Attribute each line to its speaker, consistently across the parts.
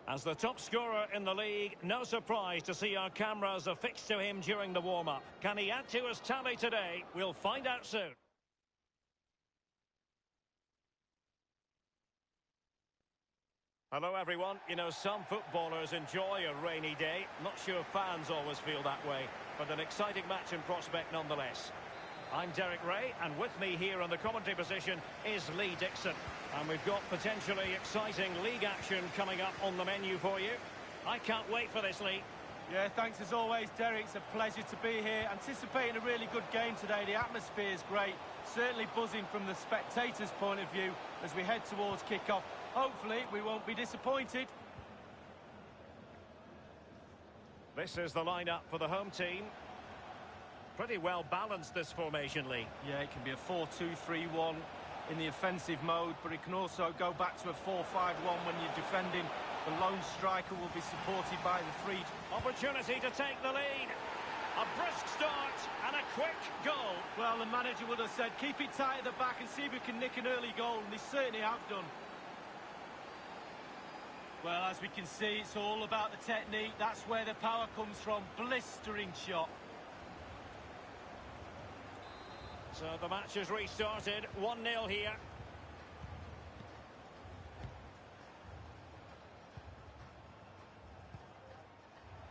Speaker 1: As the top scorer in the league, no surprise to see our cameras affixed to him during the warm-up. Can he add to his tally today? We'll find out soon. Hello everyone. You know, some footballers enjoy a rainy day. Not sure fans always feel that way, but an exciting match in prospect nonetheless. I'm Derek Ray, and with me here on the commentary position is Lee Dixon. And we've got potentially exciting league action coming up on the menu for you. I can't wait for this, Lee.
Speaker 2: Yeah, thanks as always, Derek. It's a pleasure to be here. Anticipating a really good game today. The atmosphere is great. Certainly buzzing from the spectators' point of view as we head towards kick-off. Hopefully, we won't be disappointed.
Speaker 1: This is the lineup for the home team. Pretty well balanced, this formation, Lee.
Speaker 2: Yeah, it can be a 4-2-3-1 in the offensive mode, but it can also go back to a 4-5-1 when you're defending. The lone striker will be supported by the three.
Speaker 1: Opportunity to take the lead. A brisk start and a quick goal.
Speaker 2: Well, the manager would have said, keep it tight at the back and see if we can nick an early goal, and they certainly have done. Well, as we can see, it's all about the technique. That's where the power comes from. Blistering shot.
Speaker 1: So the match has restarted. 1-0 here.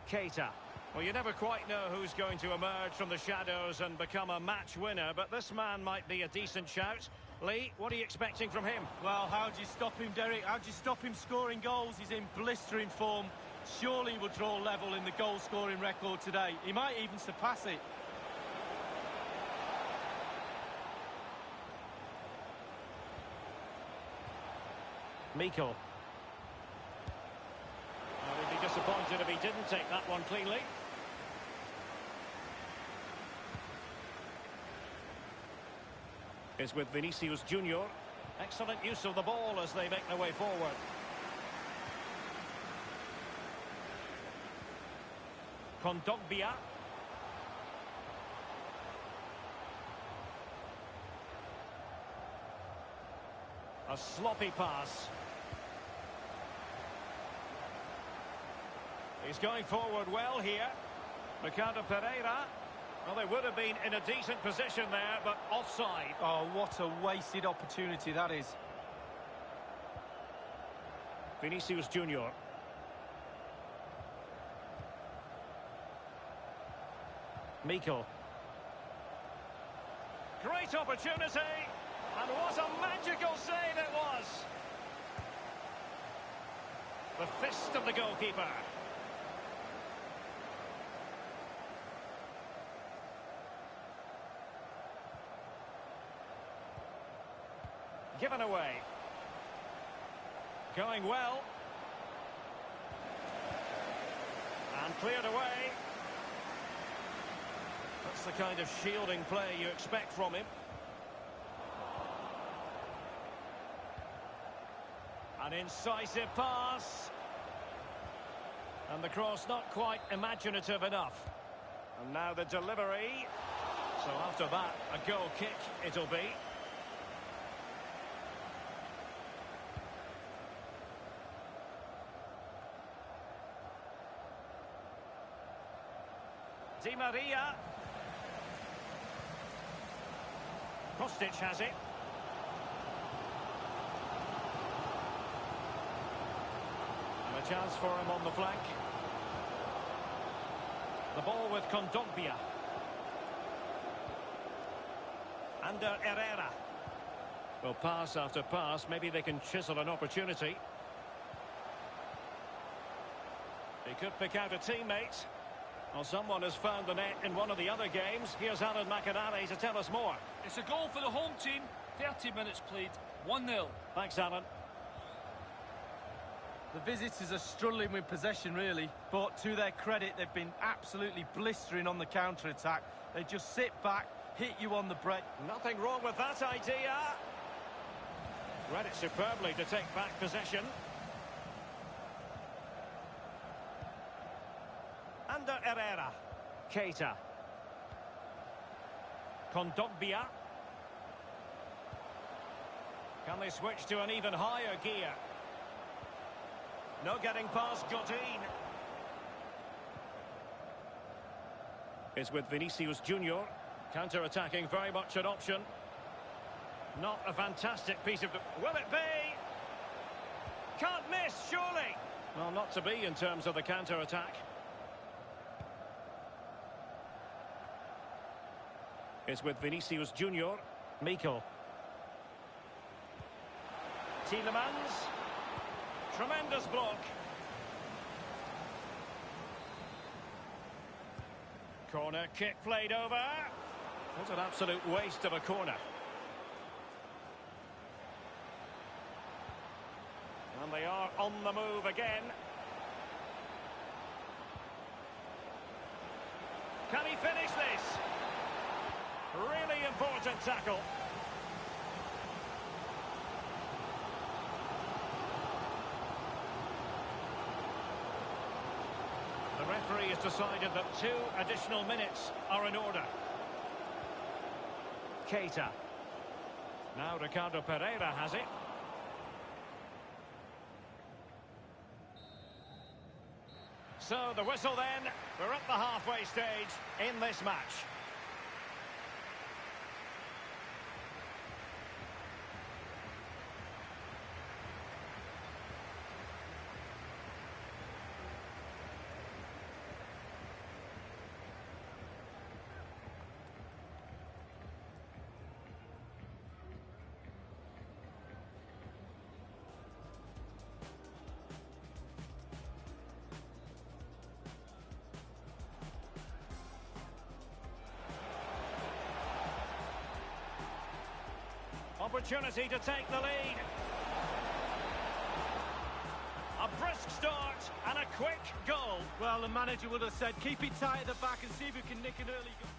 Speaker 1: Keita. Well, you never quite know who's going to emerge from the shadows and become a match winner, but this man might be a decent shout. Lee, what are you expecting from him?
Speaker 2: Well, how do you stop him, Derek? How do you stop him scoring goals? He's in blistering form. Surely he will draw level in the goal-scoring record today. He might even surpass it.
Speaker 1: Mikel. Well, he'd be disappointed if he didn't take that one cleanly. Is with Vinicius Junior. Excellent use of the ball as they make their way forward. Kondogbia. A sloppy pass. He's going forward well here. Ricardo Pereira. Well, they would have been in a decent position there, but offside.
Speaker 2: Oh, what a wasted opportunity that is.
Speaker 1: Vinicius Junior. Mikel. Great opportunity. And what a magical save it was. The fist of the goalkeeper. Given away. Going well. And cleared away. That's the kind of shielding play you expect from him. An incisive pass. And the cross not quite imaginative enough. And now the delivery. So after that, a goal kick it'll be. Di Maria. Kostic has it. And a chance for him on the flank. The ball with Kondogbia. Under Herrera. Well, pass after pass, maybe they can chisel an opportunity. He could pick out a teammate. Well, someone has found the net in one of the other games. Here's Alan McInally to tell us more.
Speaker 3: It's a goal for the home team. 30 minutes played. 1-0.
Speaker 1: Thanks, Alan.
Speaker 2: The visitors are struggling with possession, really. But to their credit, they've been absolutely blistering on the counter-attack. They just sit back, hit you on the break.
Speaker 1: Nothing wrong with that idea. Read it superbly to take back possession. Under Herrera. Keita. Kondogbia. Can they switch to an even higher gear? No getting past Godin. It's with Vinicius Junior. Counter-attacking, very much an option. Not a fantastic piece of... Will it be? Can't miss, surely. Well, not to be in terms of the counter-attack. It's with Vinicius Junior. Miko. Tielemans. Tremendous block. Corner kick played over. What an absolute waste of a corner. And they are on the move again. Can he finish this? Really important tackle. The referee has decided that 2 additional minutes are in order. Keita. Now Ricardo Pereira has it. So the whistle then. We're at the halfway stage in this match. Opportunity to take the lead. A brisk start and a quick goal.
Speaker 2: Well, the manager would have said, keep it tight at the back and see if we can nick an early goal.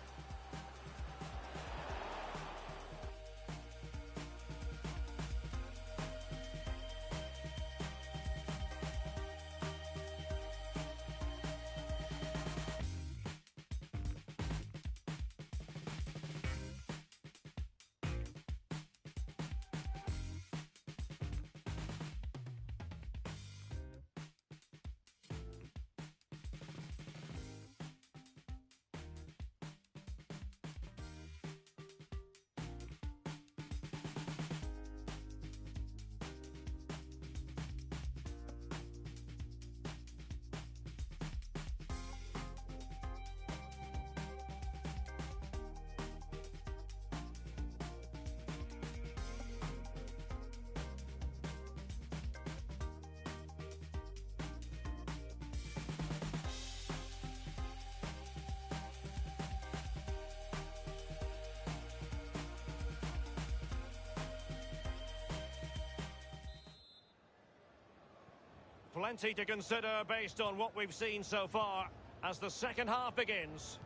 Speaker 1: Plenty to consider based on what we've seen so far as the second half begins.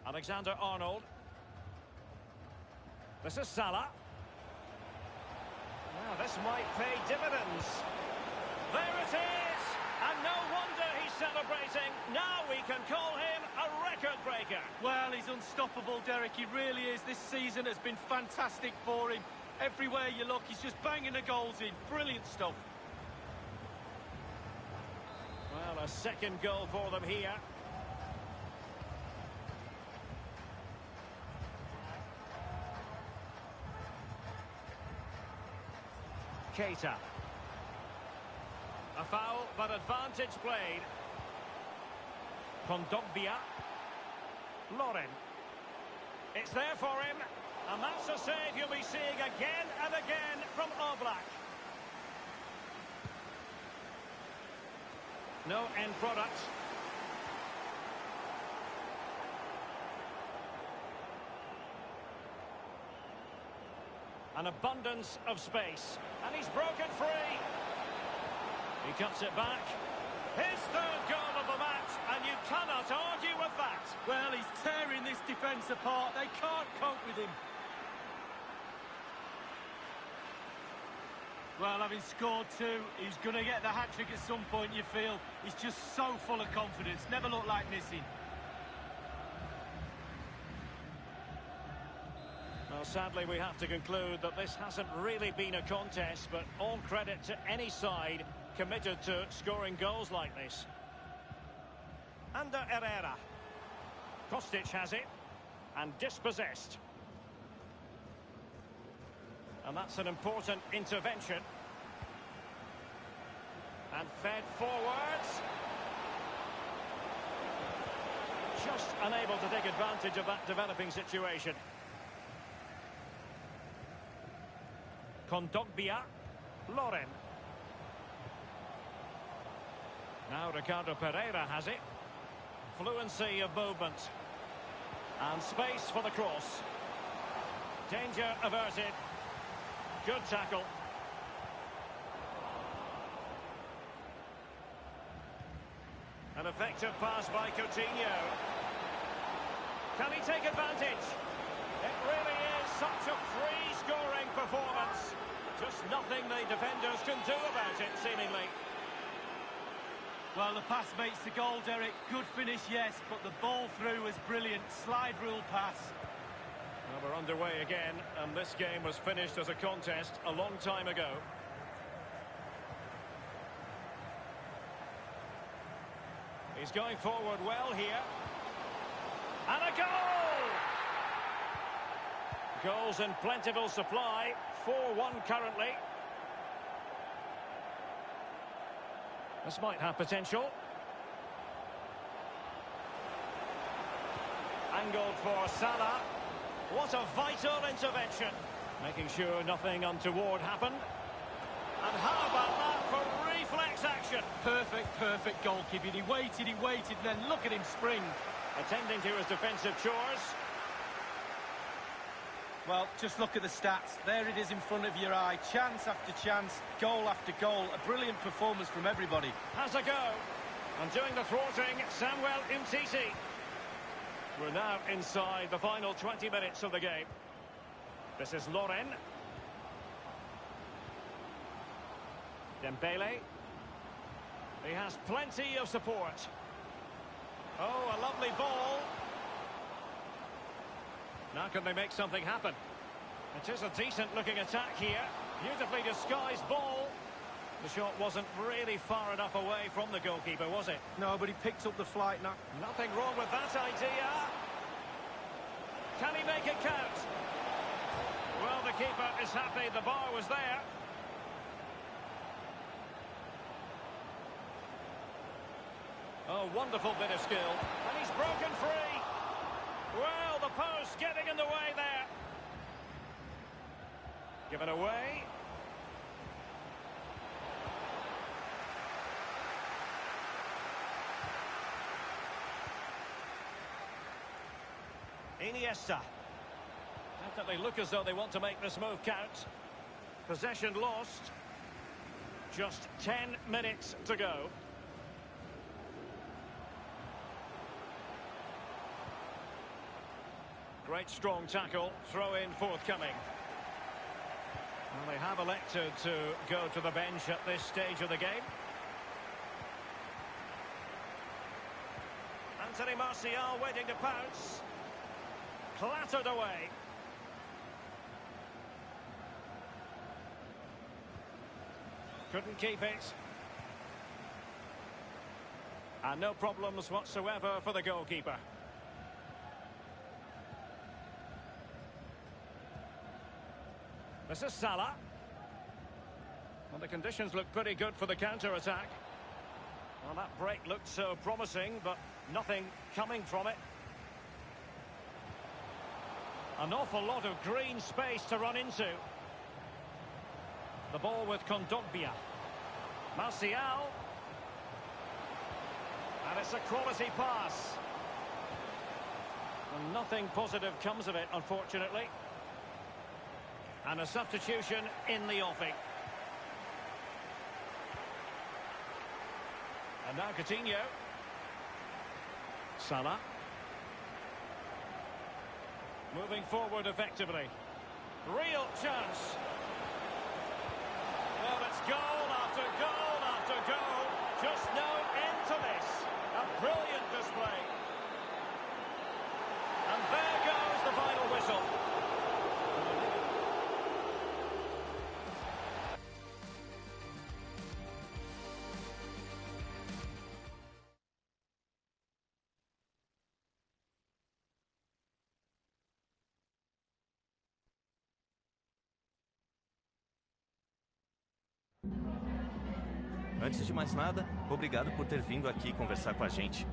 Speaker 1: Alexander-Arnold. This is Salah. Now this might pay dividends. There it is! And no wonder he's celebrating. Now we can call him a record breaker.
Speaker 2: Well, he's unstoppable, Derek. He really is. This season has been fantastic for him. Everywhere you look, he's just banging the goals in. Brilliant stuff.
Speaker 1: Well, a second goal for them here. Keita. A foul, but advantage played. Kondogbia. Lauren. It's there for him. And that's a save you'll be seeing again and again from Oblak. No end product. An abundance of space. And he's broken free. He cuts it back. His third goal of the match, and you cannot argue with that.
Speaker 2: Well, he's tearing this defence apart. They can't cope with him. Well, having scored 2, he's going to get the hat-trick at some point, you feel. He's just so full of confidence. Never looked like missing.
Speaker 1: Well, sadly, we have to conclude that this hasn't really been a contest, but all credit to any side committed to scoring goals like this. Under Herrera. Kostic has it. And dispossessed. And that's an important intervention. And fed forwards. Just unable to take advantage of that developing situation. Kondogbia. Loren. Now Ricardo Pereira has it. Fluency of movement. And space for the cross. Danger averted. Good tackle. An effective pass by Coutinho. Can he take advantage? It really is such a free-scoring performance. Just nothing the defenders can do about it, seemingly.
Speaker 2: Well, the pass makes the goal, Derek. Good finish, yes, but the ball through was brilliant. Slide rule pass.
Speaker 1: Well, we're underway again, and this game was finished as a contest a long time ago. He's going forward well here. And a goal! Goals in plentiful supply. 4-1 currently. This might have potential. Angled for Salah. What a vital intervention. Making sure nothing untoward happened. And how about that for reflex action?
Speaker 2: Perfect goalkeeping. He waited, and then look at him spring.
Speaker 1: Attending to his defensive chores.
Speaker 2: Well, just look at the stats. There it is in front of your eye. Chance after chance, goal after goal. A brilliant performance from everybody.
Speaker 1: Has a go. And doing the thwarting, Samuel Umtiti. We're now inside the final 20 minutes of the game. This is Loren. Dembele. He has plenty of support. Oh, a lovely ball. Now can they make something happen? It is a decent-looking attack here. Beautifully disguised ball. The shot wasn't really far enough away from the goalkeeper, was it?
Speaker 2: No, but he picked up the flight now.
Speaker 1: Nothing wrong with that idea. Can he make it count? Well, the keeper is happy the bar was there. Oh, wonderful bit of skill. And he's broken free. Well, the post getting in the way there. Given away. Iniesta. Definitely look as though they want to make this move count. Possession lost. Just 10 minutes to go. Great strong tackle, throw in forthcoming. Well, they have elected to go to the bench at this stage of the game. Anthony Martial waiting to pounce. Clattered away. Couldn't keep it. And no problems whatsoever for the goalkeeper. This is Salah. Well, the conditions look pretty good for the counter-attack. Well, that break looked so promising, but nothing coming from it. An awful lot of green space to run into. The ball with Kondogbia. Martial. And it's a quality pass. And nothing positive comes of it, unfortunately. And a substitution in the offing. And now Coutinho. Salah. Moving forward effectively. Real chance. Well, it's goal after goal after goal. Just no end to this. A brilliant display. And there goes the final whistle.
Speaker 4: Antes de mais nada, obrigado por ter vindo aqui conversar com a gente.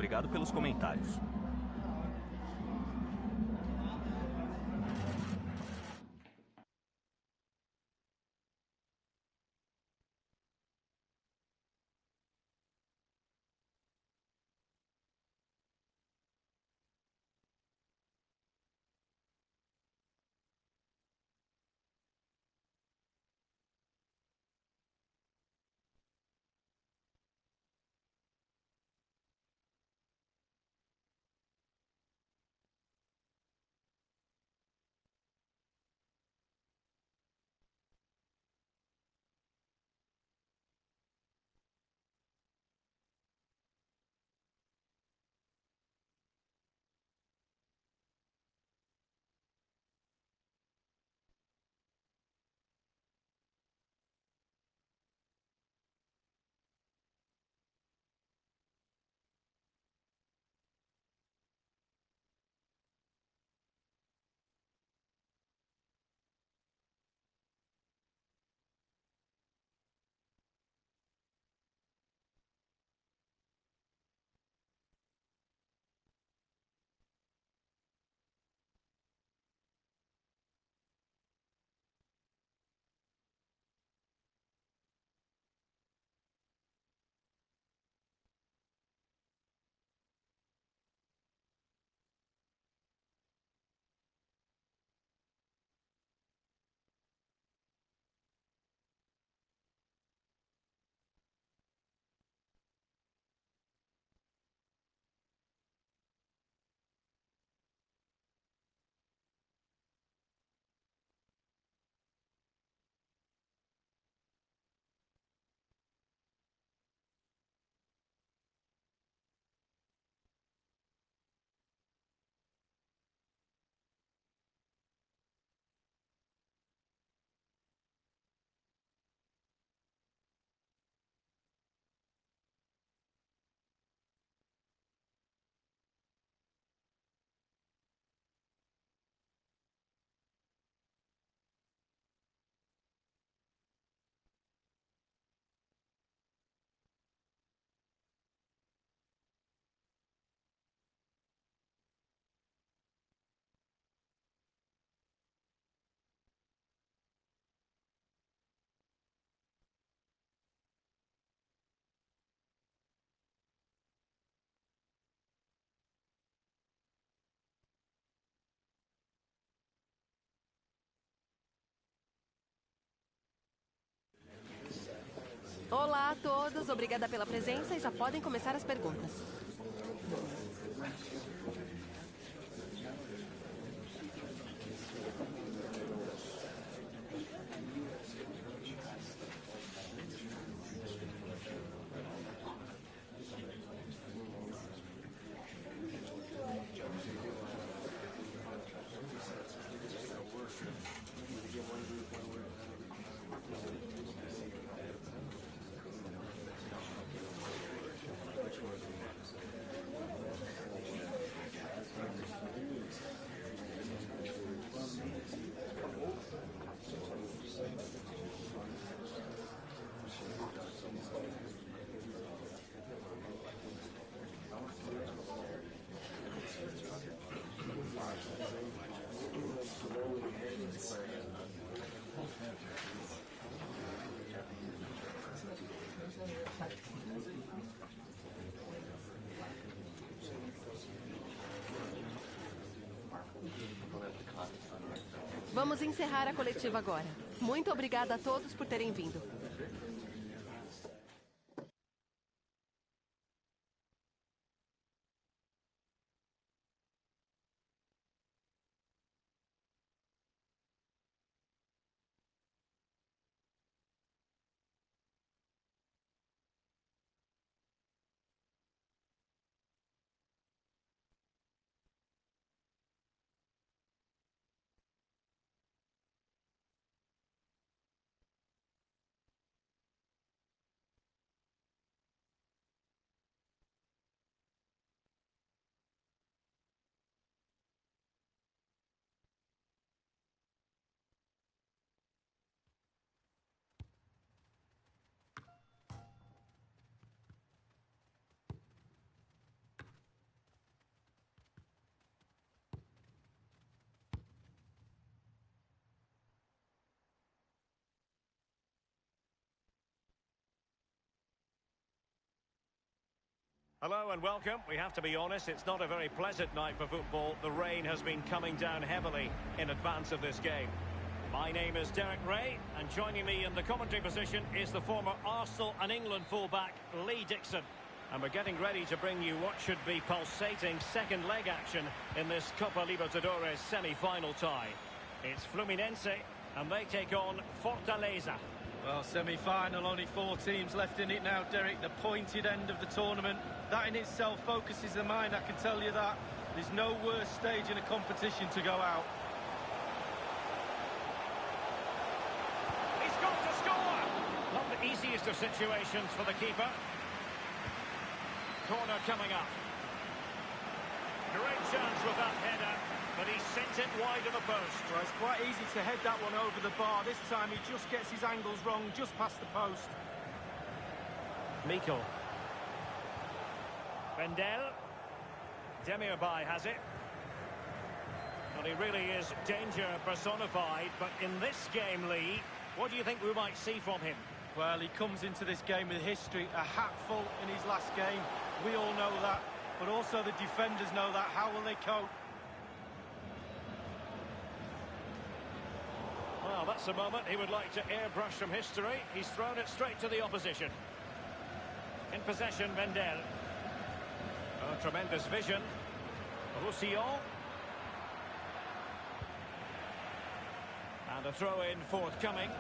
Speaker 4: Obrigado pelos comentários.
Speaker 5: Olá a todos, obrigada pela presença e já podem começar as perguntas. Vamos encerrar a coletiva agora. Muito obrigada a todos por terem vindo.
Speaker 1: Hello and welcome. We have to be honest, it's not a very pleasant night for football. The rain has been coming down heavily in advance of this game. My name is Derek Ray, and joining me in the commentary position is the former Arsenal and England fullback, Lee Dixon. And we're getting ready to bring you what should be pulsating second leg action in this Copa Libertadores semi-final tie. It's Fluminense, and they take on Fortaleza.
Speaker 2: Well, semi-final, only 4 teams left in it now, Derek. The pointed end of the tournament. That in itself focuses the mind, I can tell you that. There's no worse stage in a competition to go out.
Speaker 1: He's got to score! Not the easiest of situations for the keeper. Corner coming up. Great chance with that header, but he sent it wide of the post.
Speaker 2: Well, it's quite easy to head that one over the bar. This time he just gets his angles wrong, just past the post.
Speaker 1: Mikel. Vendel. Demirbay has it. Well, he really is danger personified, but in this game, Lee, what do you think we might see from him?
Speaker 2: Well, he comes into this game with history, a hatful in his last game. We all know that, but also the defenders know that. How will they cope?
Speaker 1: Well, that's a moment he would like to airbrush from history. He's thrown it straight to the opposition. In possession, Vendel. Oh, tremendous vision. Roussillon. And a throw-in forthcoming.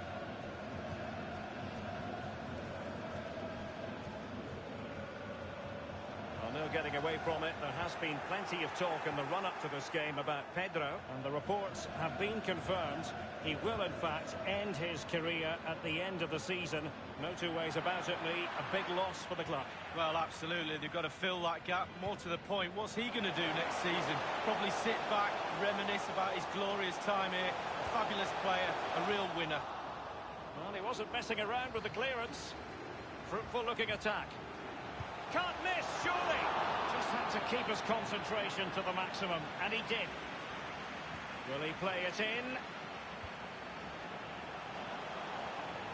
Speaker 1: Well, no getting away from it. There has been plenty of talk in the run-up to this game about Pedro, and the reports have been confirmed. He will, in fact, end his career at the end of the season. No two ways about it, Lee. A big loss for the club.
Speaker 2: Well, absolutely. They've got to fill that gap. More to the point, what's he going to do next season? Probably sit back, reminisce about his glorious time here. A fabulous player, a real winner.
Speaker 1: Well, he wasn't messing around with the clearance. Fruitful-looking attack. Can't miss, surely! Just had to keep his concentration to the maximum, and he did. Will he play it in?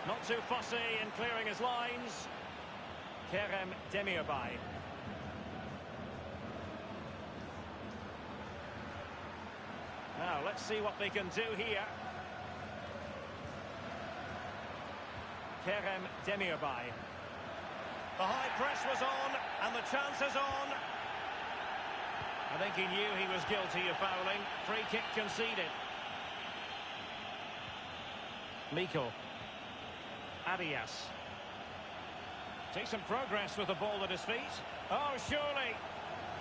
Speaker 1: Not too fussy in clearing his lines. Kerem Demirbay. Now, let's see what they can do here. Kerem Demirbay. The high press was on, and the chance is on. I think he knew he was guilty of fouling. Free kick conceded. Mikel. Arias. Decent progress with the ball at his feet. Oh, surely.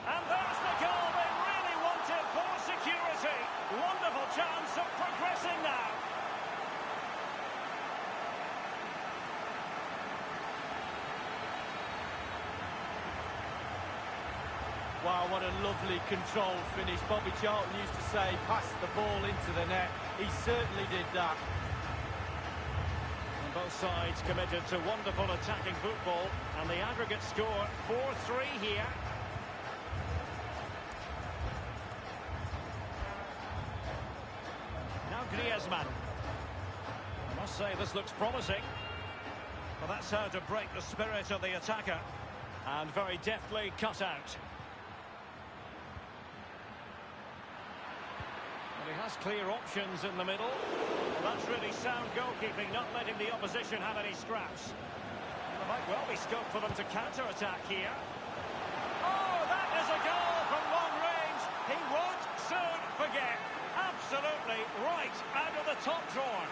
Speaker 1: And there's the goal they really wanted for security. Wonderful chance of progressing now.
Speaker 2: Wow, what a lovely controlled finish. Bobby Charlton used to say, pass the ball into the net. He certainly did that.
Speaker 1: Both sides committed to wonderful attacking football, and the aggregate score 4-3 here. Now Griezmann. I must say this looks promising. Well, that's how to break the spirit of the attacker, and very deftly cut out. Well, he has has clear options in the middle. Well, that's really sound goalkeeping, not letting the opposition have any scraps. There might well be scope for them to counter-attack here. Oh, that is a goal from long range. He won't soon forget. Absolutely right out of the top drawer.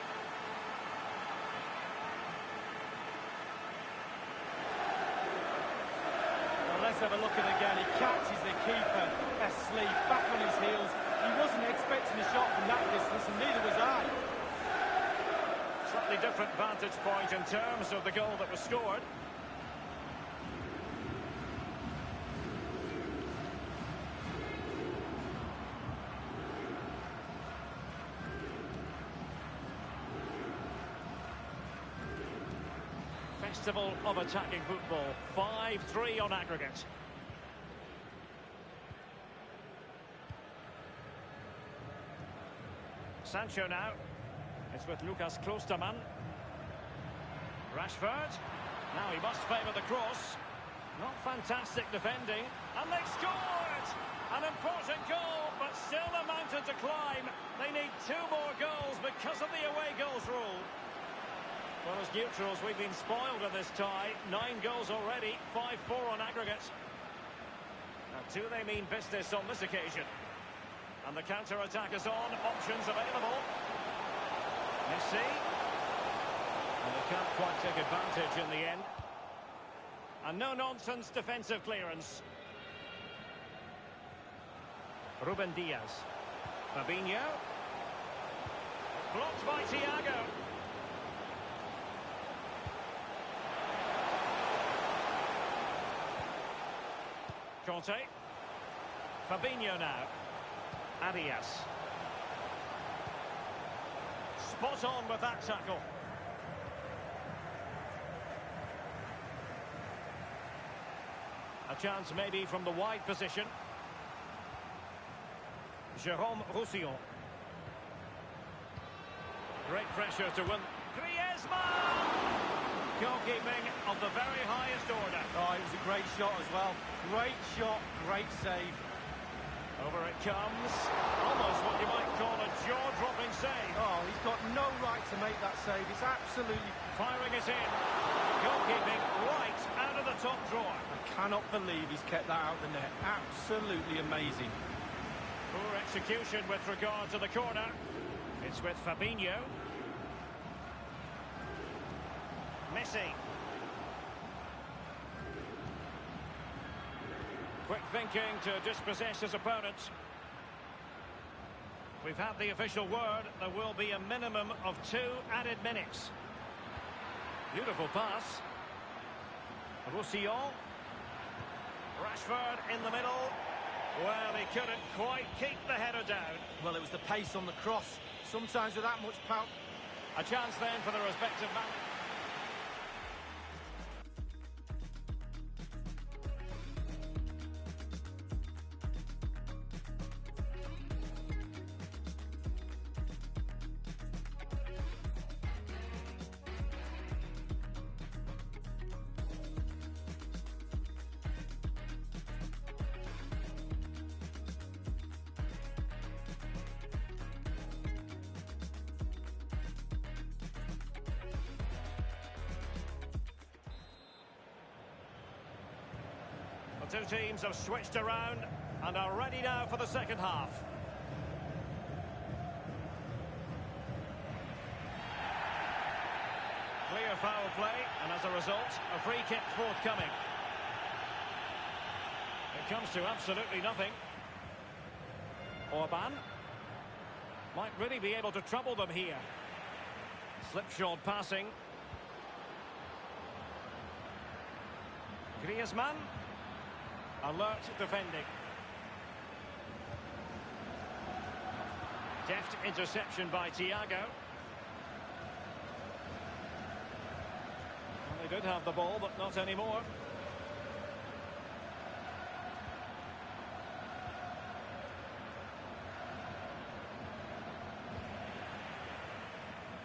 Speaker 2: Well, let's have a look at it again. He catches the keeper asleep, back on his heels. He wasn't expecting a shot from that distance, and neither was I.
Speaker 1: Slightly different vantage point in terms of the goal that was scored. Festival of attacking football. 5-3 on aggregate. Sancho now. It's with Lucas Klostermann. Rashford. Now he must favour the cross. Not fantastic defending. And they scored! An important goal, but still a mountain to climb. They need 2 more goals because of the away goals rule. Well, as neutrals, we've been spoiled in this tie. 9 goals already, 5-4 on aggregate. Now, do they mean business on this occasion? And the counter-attack is on. Options available. Messi. And they can't quite take advantage in the end. And no-nonsense defensive clearance. Ruben Diaz. Fabinho. Blocked by Thiago. Conte. Fabinho now. Arias. Spot on with that tackle. A chance maybe from the wide position. Jérôme Roussillon. Great pressure to win. Griezmann! Goalkeeping of the very highest order.
Speaker 2: Oh, it was a great shot as well. Great shot, great save.
Speaker 1: Over it comes. Almost what you might call a jaw-dropping save.
Speaker 2: Oh, he's got no right to make that save. It's absolutely...
Speaker 1: Firing it in. Goalkeeping right out of the top drawer.
Speaker 2: I cannot believe he's kept that out the net. Absolutely amazing.
Speaker 1: Poor execution with regard to the corner. It's with Fabinho. Messi. Quick thinking to dispossess his opponent. We've had the official word. There will be a minimum of 2 added minutes. Beautiful pass. Roussillon. Rashford in the middle. Well, he couldn't quite keep the header down.
Speaker 2: Well, it was the pace on the cross. Sometimes with that much power.
Speaker 1: A chance then for the respective man. The two teams have switched around and are ready now for the second half. Clear foul play, and as a result, a free kick forthcoming. It comes to absolutely nothing. Orban might really be able to trouble them here. Slipshod passing. Griezmann. Alert defending. Deft interception by Thiago. Well, they did have the ball, but not anymore.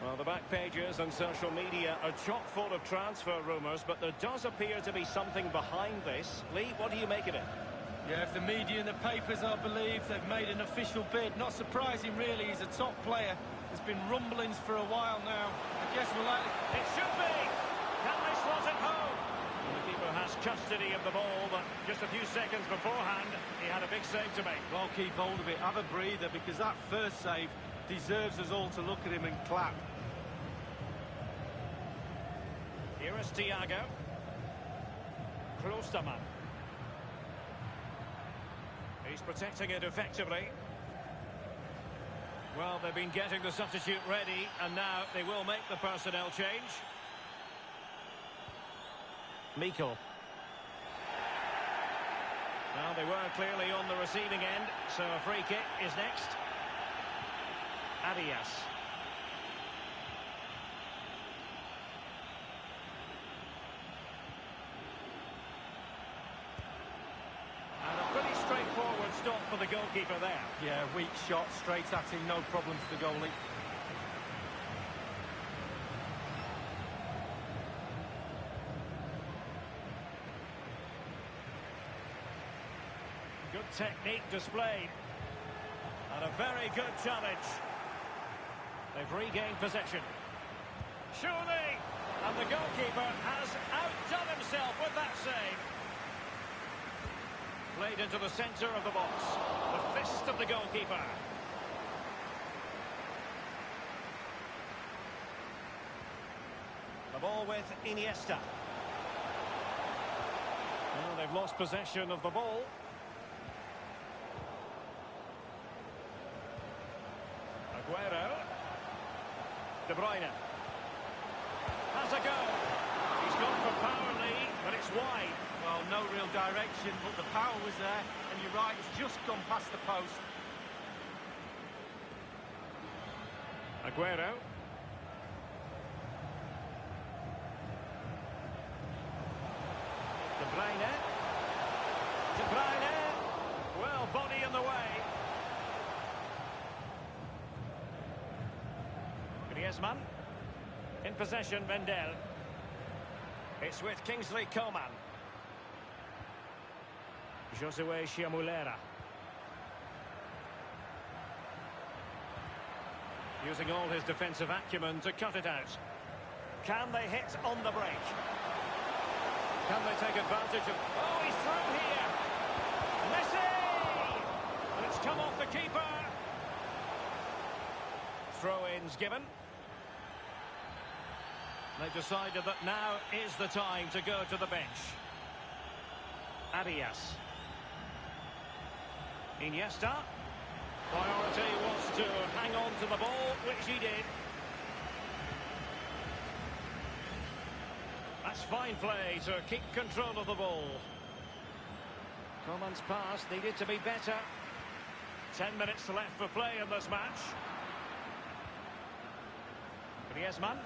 Speaker 1: Well, the back pages and social media are chock full of transfer rumours, but there does appear to be something behind this. Lee, what do you make of it?
Speaker 2: Yeah, if the media and the papers are believed, they've made an official bid. Not surprising, really. He's a top player. There's been rumblings for a while now. I guess we're likely...
Speaker 1: It should be! Can they slot it home? Well, the keeper has custody of the ball, but just a few seconds beforehand, he had a big save to make.
Speaker 2: Well, keep hold of it. Have a breather, because that first save deserves us all to look at him and clap.
Speaker 1: Here is Thiago. Klosterman. He's protecting it effectively. Well, they've been getting the substitute ready, and now they will make the personnel change. Mikel. Well, they were clearly on the receiving end, so a free kick is next. Arias. And a pretty straightforward stop for the goalkeeper there.
Speaker 2: Yeah, weak shot, straight at him, no problem for the goalie.
Speaker 1: Good technique displayed. And a very good challenge. They've regained possession. Surely! And the goalkeeper has outdone himself with that save. Played into the centre of the box. The fist of the goalkeeper. The ball with Iniesta. Well, they've lost possession of the ball. Aguero. De Bruyne. Has a go. He's gone for power lead, but it's wide.
Speaker 2: Well, no real direction, but the power was there, and you're right, it's just gone past the post.
Speaker 1: Aguero. De Bruyne. De Bruyne. Well, body in the way. Griezmann. In possession, Vendel. It's with Kingsley Coman. Josue Chiamulera. Using all his defensive acumen to cut it out. Can they hit on the break? Can they take advantage of... Oh, he's through here! Messi! And it's come off the keeper. Throw-ins given. They've decided that now is the time to go to the bench. Arias. Iniesta. Priority was to hang on to the ball, which he did. That's fine play to keep control of the ball. Coman's pass needed to be better. 10 minutes left for play in this match. Griezmann.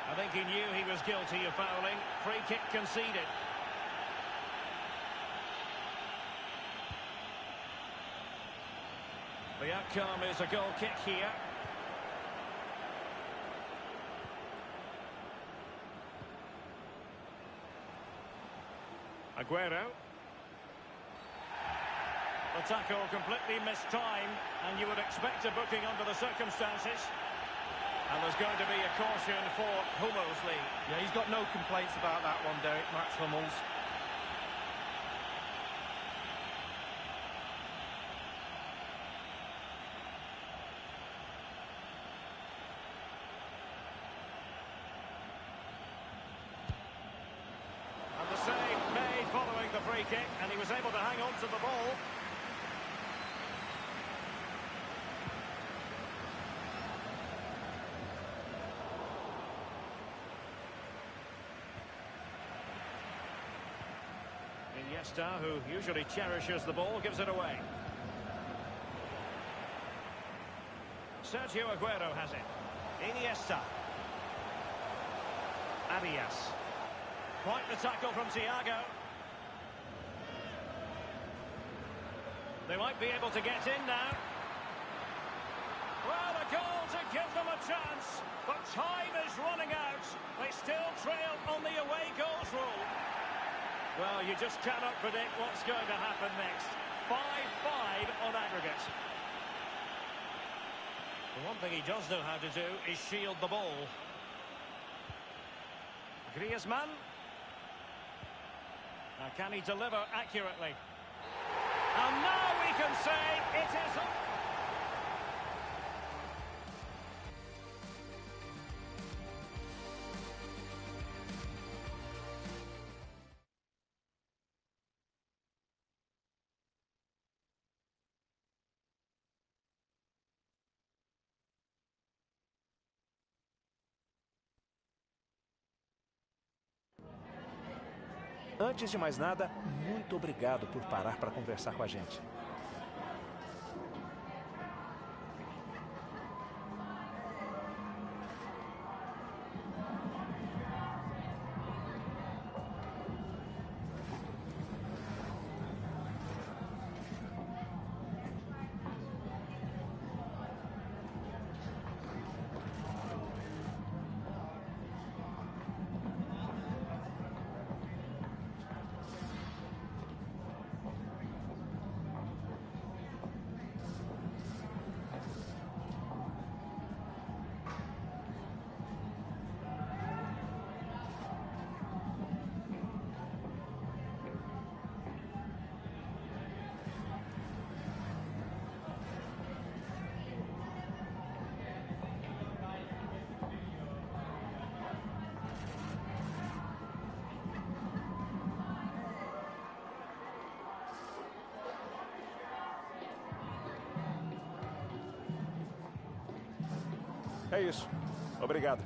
Speaker 1: I think he knew he was guilty of fouling. Free kick conceded. The outcome is a goal kick here. Aguero. The tackle completely mistimed, and you would expect a booking under the circumstances. And there's going to be a caution for Hummels.
Speaker 2: Yeah, he's got no complaints about that one, Derek. Max Hummels.
Speaker 1: And the save made following the free kick, and he was able to hang on to the ball. Iniesta, who usually cherishes the ball, gives it away. Sergio Aguero has it. Iniesta. Arias. Quite the tackle from Thiago. They might be able to get in now. Well, a goal to give them a chance, but time is running out. They still trail on the away goals rule. Well, you just cannot predict what's going to happen next. 5-5 on aggregate. The one thing he does know how to do is shield the ball. Griezmann. Now, can he deliver accurately? And now we can say it is...
Speaker 6: Antes de mais nada, muito obrigado por parar para conversar com a gente. É isso. Obrigado.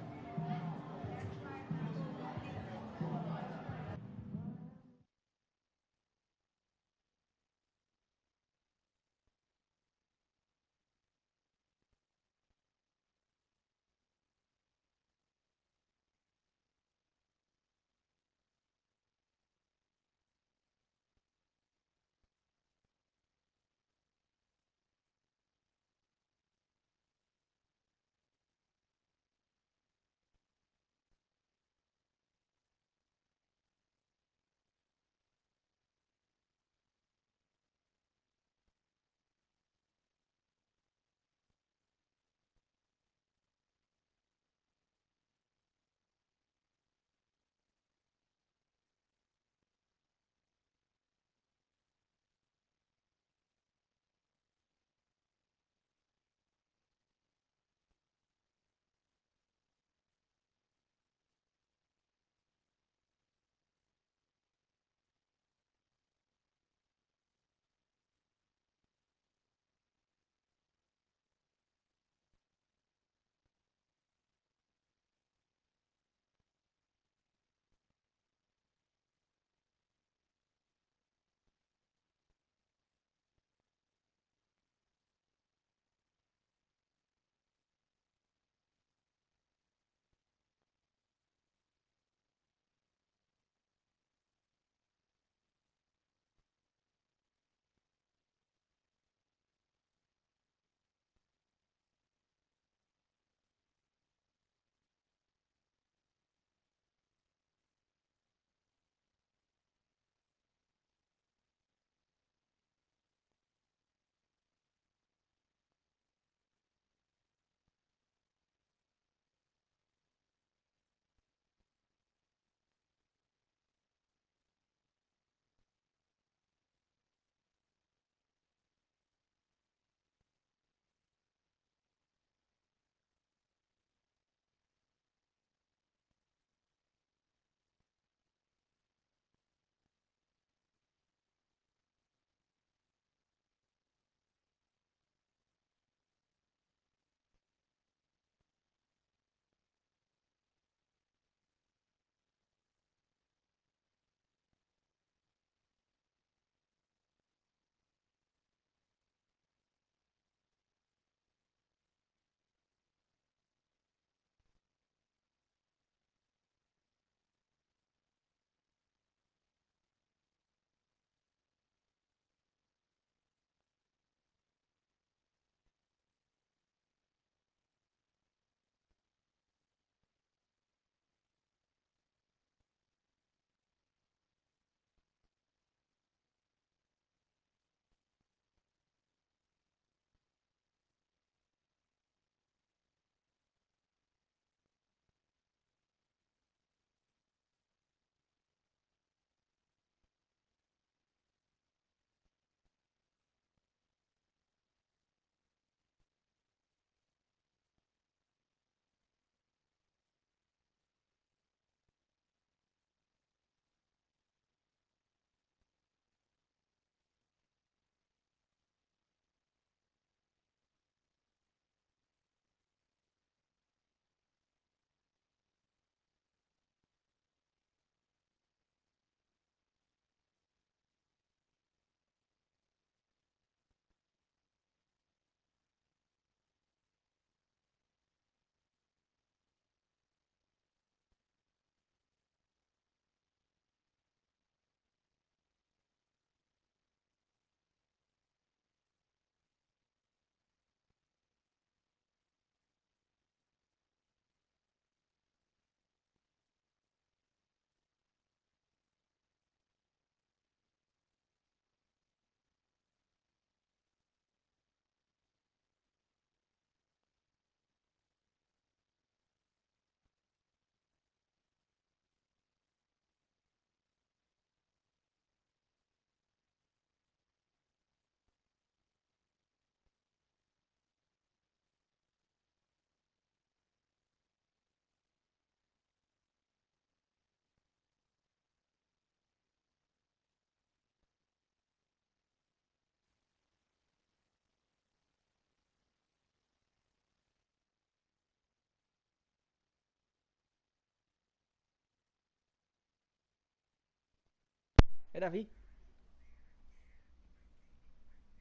Speaker 7: É Davi.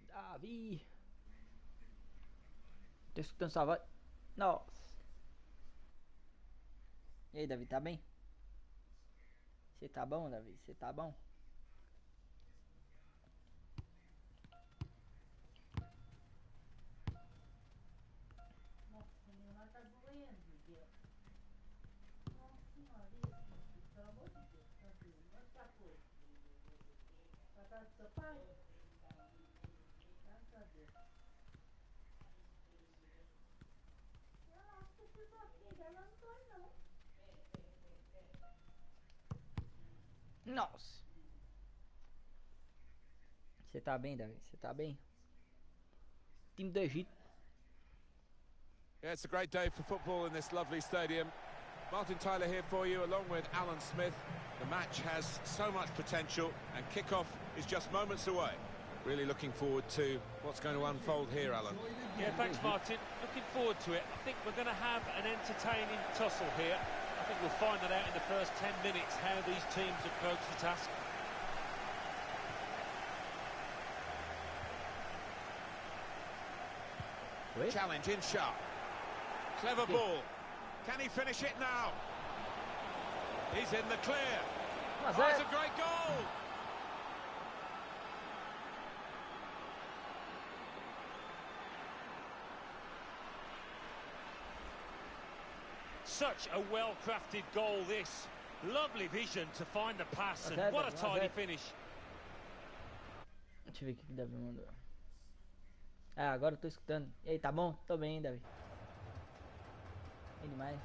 Speaker 7: Davi. Tô escutando sua voz. Nossa. E aí, Davi, tá bem? Você tá bom, Davi? Você tá bom?
Speaker 8: Nossa, meu lado tá doendo, Miguel. Nossa senhora, isso, pelo amor de Deus, tá doendo. Onde tá foi? Pra casa do seu pai? Graças a Deus. Ela acha que eu fui sua filha, ela não dói não.
Speaker 7: Nossa. Você tá bem, Davi? Você tá bem? Time do Egito.
Speaker 9: Yeah, it's a great day for football in this lovely stadium. Martin Tyler here for you, along with Alan Smith. The match has so much potential, and kickoff is just moments away. Really looking forward to what's going to unfold here, Alan.
Speaker 3: Yeah, thanks, Martin. Looking forward to it. I think we're going to have an entertaining tussle here. I think we'll find that out in the first 10 minutes, how these teams approach the task.
Speaker 9: Challenge in sharp. Clever ball. Can he finish it now? He's in the clear.
Speaker 7: Mas
Speaker 9: Oh, it's a great goal!
Speaker 3: Such a well-crafted goal, this. Lovely vision to find the pass, and what a tidy finish.
Speaker 7: Deixa eu ver o que o Davi mandou. Ah, agora eu tô escutando. E aí, tá bom? Tô bem, Davi. Bem demais.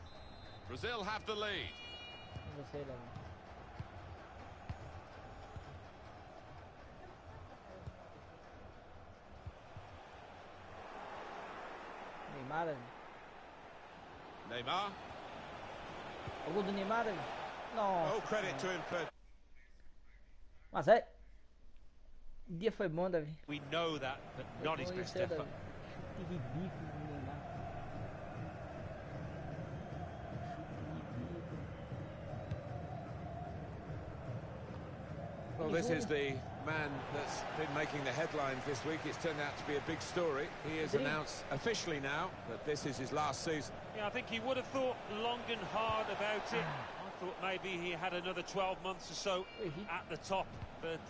Speaker 9: Brazil have the lead.
Speaker 7: E você, Davi? Neymar, Davi?
Speaker 9: Neymar.
Speaker 7: O gol do Neymar, Davi? Nossa.
Speaker 9: Oh, credit to him for...
Speaker 7: Mas é. O dia foi bom, Davi.
Speaker 3: We know that, but not his best effort.
Speaker 7: Chute ridículo do Neymar.
Speaker 9: Well, this is the man that's been making the headlines this week. It's turned out to be a big story. He has announced officially now that this is his last season.
Speaker 3: Yeah, I think he would have thought long and hard about it. I thought maybe he had another 12 months or so at the top. But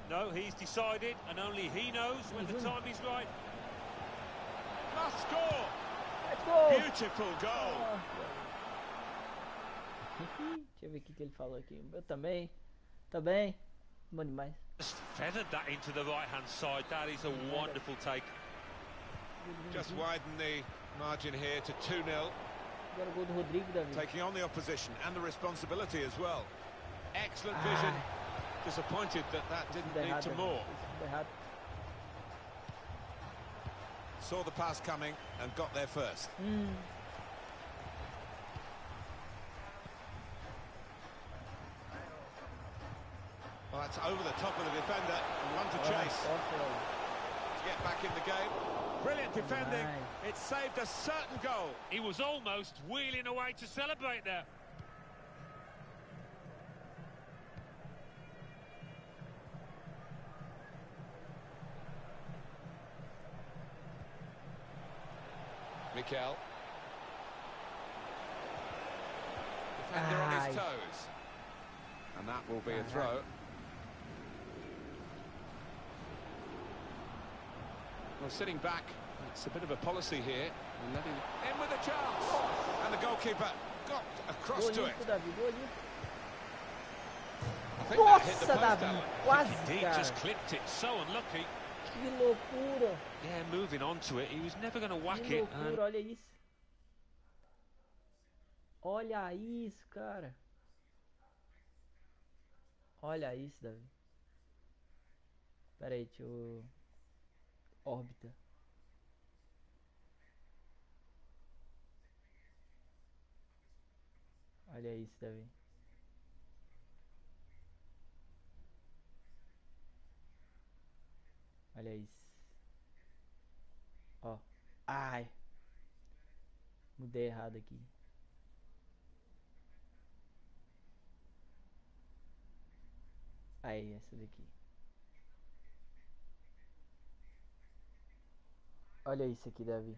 Speaker 3: no, he's decided, and only he knows when the time is right.
Speaker 9: Must score!
Speaker 7: Let's go!
Speaker 9: Beautiful goal!
Speaker 7: Deixa eu ver o que ele falou aqui. Eu também. Também. Bom demais.
Speaker 3: Just feathered that into the right-hand side. That is a wonderful take.
Speaker 9: Just widen the margin here to 2-0.
Speaker 7: Agora o gol do Rodrigo, Davi.
Speaker 9: Taking on the opposition and the responsibility as well. Excellent vision. Disappointed that that didn't lead to more. Saw the pass coming and got there first. Well, that's over the top of the defender and one to chase. To get back in the game. Brilliant defending. It saved a certain goal.
Speaker 3: He was almost wheeling away to celebrate there.
Speaker 9: Mikel. Defender on his toes. And that will be a throw. Well, sitting back, it's a bit of a policy here. Letting in with a chance. And the goalkeeper got across to it. I think that hit the post, Alan.
Speaker 7: Quase,
Speaker 3: Indeed,
Speaker 7: cara.
Speaker 3: just clipped it. So unlucky.
Speaker 7: Que loucura.
Speaker 3: Yeah, moving on to it. He was never going to whack
Speaker 7: Que
Speaker 3: it.
Speaker 7: loucura, olha isso. Olha isso, cara. Olha isso, Davi. Pera aí, deixa eu... Órbita. Olha isso, Davi. Olha isso. Ó. Ai. Mudei errado aqui. Aí, essa daqui. Olha isso aqui, Davi.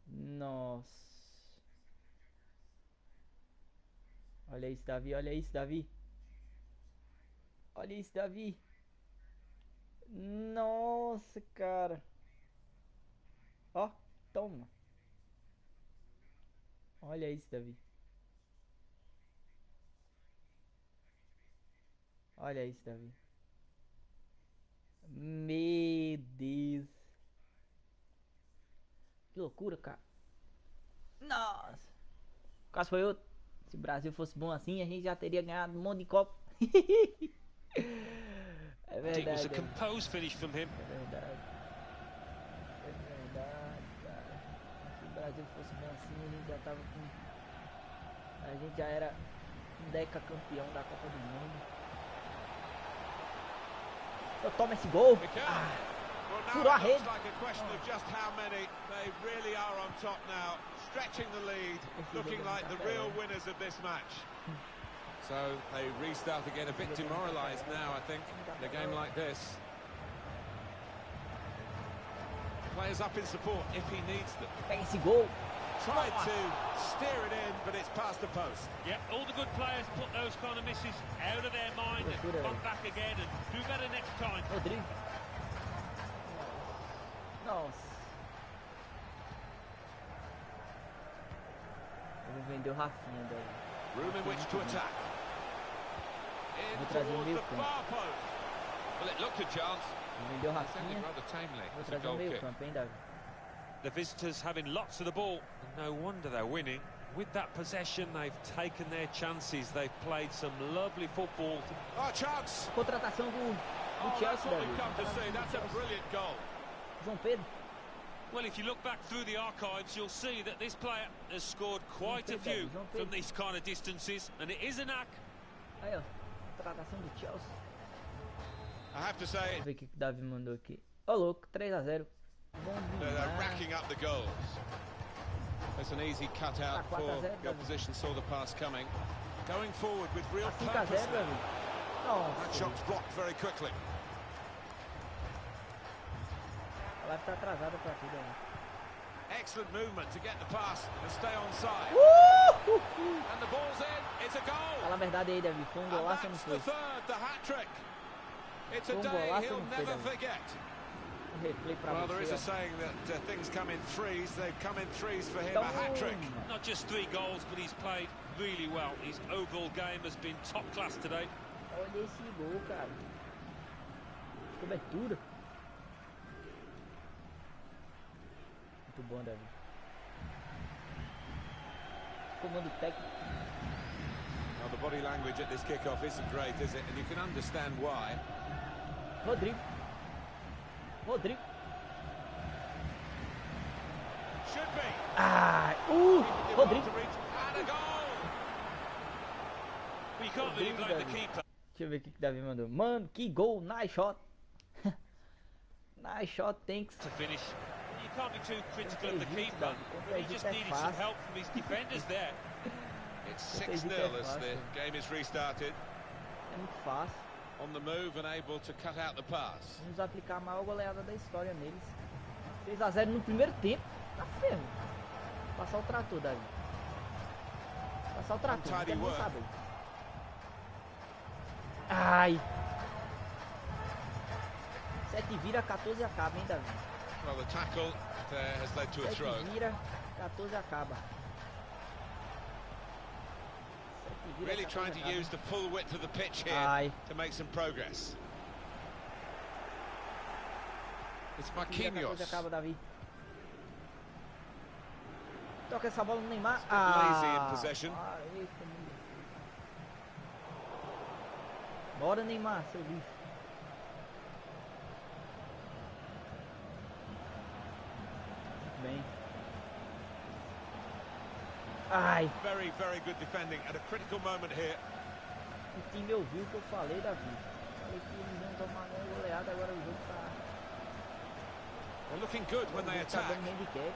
Speaker 7: Nossa. Olha isso, Davi. Olha isso, Davi. Olha isso, Davi. Nossa, cara. Ó, toma. Olha isso, Davi. Olha isso, Davi. Meu Deus. Que loucura, cara. Nossa. Quase foi outro. Se o Brasil fosse bom assim, a gente já teria ganhado um monte de copo. É verdade.
Speaker 3: It was a composed finish from him.
Speaker 7: É verdade. É verdade, cara. Se o Brasil fosse bom assim, a gente já tava com... A gente já era um decacampeão da Copa do Mundo. Eu tomo esse gol. Furou a rede.
Speaker 9: So they restart again, a bit demoralised now, I think, in a game like this. Players up in support if he needs them.
Speaker 7: Pega esse gol.
Speaker 9: Tried to steer it in, but it's past the post.
Speaker 3: Yeah, all the good players put those kind of misses out of their mind and come back again and do better next time.
Speaker 7: Rodrigo. Nossa. Eu vou vender o Rafinha daí.
Speaker 9: Room in which to attack.
Speaker 7: Vou trazer o meio campo.
Speaker 9: Well, it looked a chance.
Speaker 7: Vou vender o Rafinha.
Speaker 9: Rather tamely.
Speaker 7: Vou trazer o meio campo, hein, Davi?
Speaker 3: The visitors having lots of the ball, and no wonder they're winning. With that possession, they've taken their chances. They've played some lovely football.
Speaker 9: Oh, chance!
Speaker 7: Contratação do Chelsea, Davi.
Speaker 9: That's a brilliant goal.
Speaker 7: João Pedro.
Speaker 3: Well, if you look back through the archives, you'll see that this player has scored quite a few from these kind of distances, and it is a knack.
Speaker 7: Aí, ó. Contratação do Chelsea.
Speaker 9: I have to say,
Speaker 7: Deixa eu ver o que o Davi mandou aqui. Ô, louco, 3-0. Bom
Speaker 9: they're
Speaker 7: demais.
Speaker 9: racking up the goals. It's an easy cutout before the opposition saw the pass coming. Going forward with real purpose.
Speaker 7: 5-0, Davi.
Speaker 9: That
Speaker 7: Nossa.
Speaker 9: shot's blocked very quickly.
Speaker 7: A live tá atrasada pra tudo aí.
Speaker 9: Excellent movement to get the pass and stay on side. And the ball's in. It's a goal.
Speaker 7: Fala a verdade aí, Davi. Foi um
Speaker 9: And
Speaker 7: golaço ou não
Speaker 9: that's
Speaker 7: foi?
Speaker 9: the third, the hat-trick. It's a
Speaker 7: Foi um
Speaker 9: day
Speaker 7: golaço ou
Speaker 9: he'll
Speaker 7: não foi,
Speaker 9: never
Speaker 7: Davi?
Speaker 9: forget.
Speaker 7: Replay pra
Speaker 9: Well, there is
Speaker 7: você,
Speaker 9: a
Speaker 7: ó.
Speaker 9: saying that things come in threes. They've come in threes for him. A hat-trick.
Speaker 3: Not just 3 goals, but he's played really well. His overall game has been top class today.
Speaker 7: Olha esse gol, cara. Cobertura. Muito bom, Davi. Comando técnico.
Speaker 9: Well, the body language at this kickoff isn't great, is it? And you can understand why.
Speaker 7: Rodrigo. Rodrigo.
Speaker 9: Should be.
Speaker 7: Ah, Rodrigo.
Speaker 9: And a goal.
Speaker 3: But you can't really blame the keeper.
Speaker 7: Deixa eu ver o que o Davi mandou. Mano, que gol. Nice shot. Nice shot, thanks.
Speaker 3: To finish. You can't be too critical of the keeper. He just needed some help from his defenders there.
Speaker 9: It's 6-0 as the game is restarted.
Speaker 7: É muito fácil.
Speaker 9: On the move and able to cut out the pass.
Speaker 7: Vamos aplicar a maior goleada da história neles. 6-0 no primeiro tempo. Tá ferro. Passar o trator, Davi. Passar o trator. Não quero nem saber. Ai. 7 vira, 14 acaba, hein, Davi?
Speaker 9: Well, the tackle there has led to a
Speaker 7: 7
Speaker 9: throw.
Speaker 7: vira, 14 acaba. 7 vira,
Speaker 9: Really
Speaker 7: 14
Speaker 9: trying to
Speaker 7: acaba.
Speaker 9: use the full width of the pitch here
Speaker 7: Ai.
Speaker 9: to make some progress. It's
Speaker 7: 7 vira, 14
Speaker 9: Marquinhos.
Speaker 7: acaba, Davi. Toca essa bola no Neymar.
Speaker 9: Lazy in possession.
Speaker 7: Eita, bora, Neymar, seu lixo. Bem. Ai.
Speaker 9: Very, very good defending at a critical moment here.
Speaker 7: O time ouviu o que eu falei, Davi. Falei que eles iam tomar uma goleada, agora o jogo tá...
Speaker 9: They're looking good when they
Speaker 7: Tá
Speaker 9: attack.
Speaker 7: dando handicap.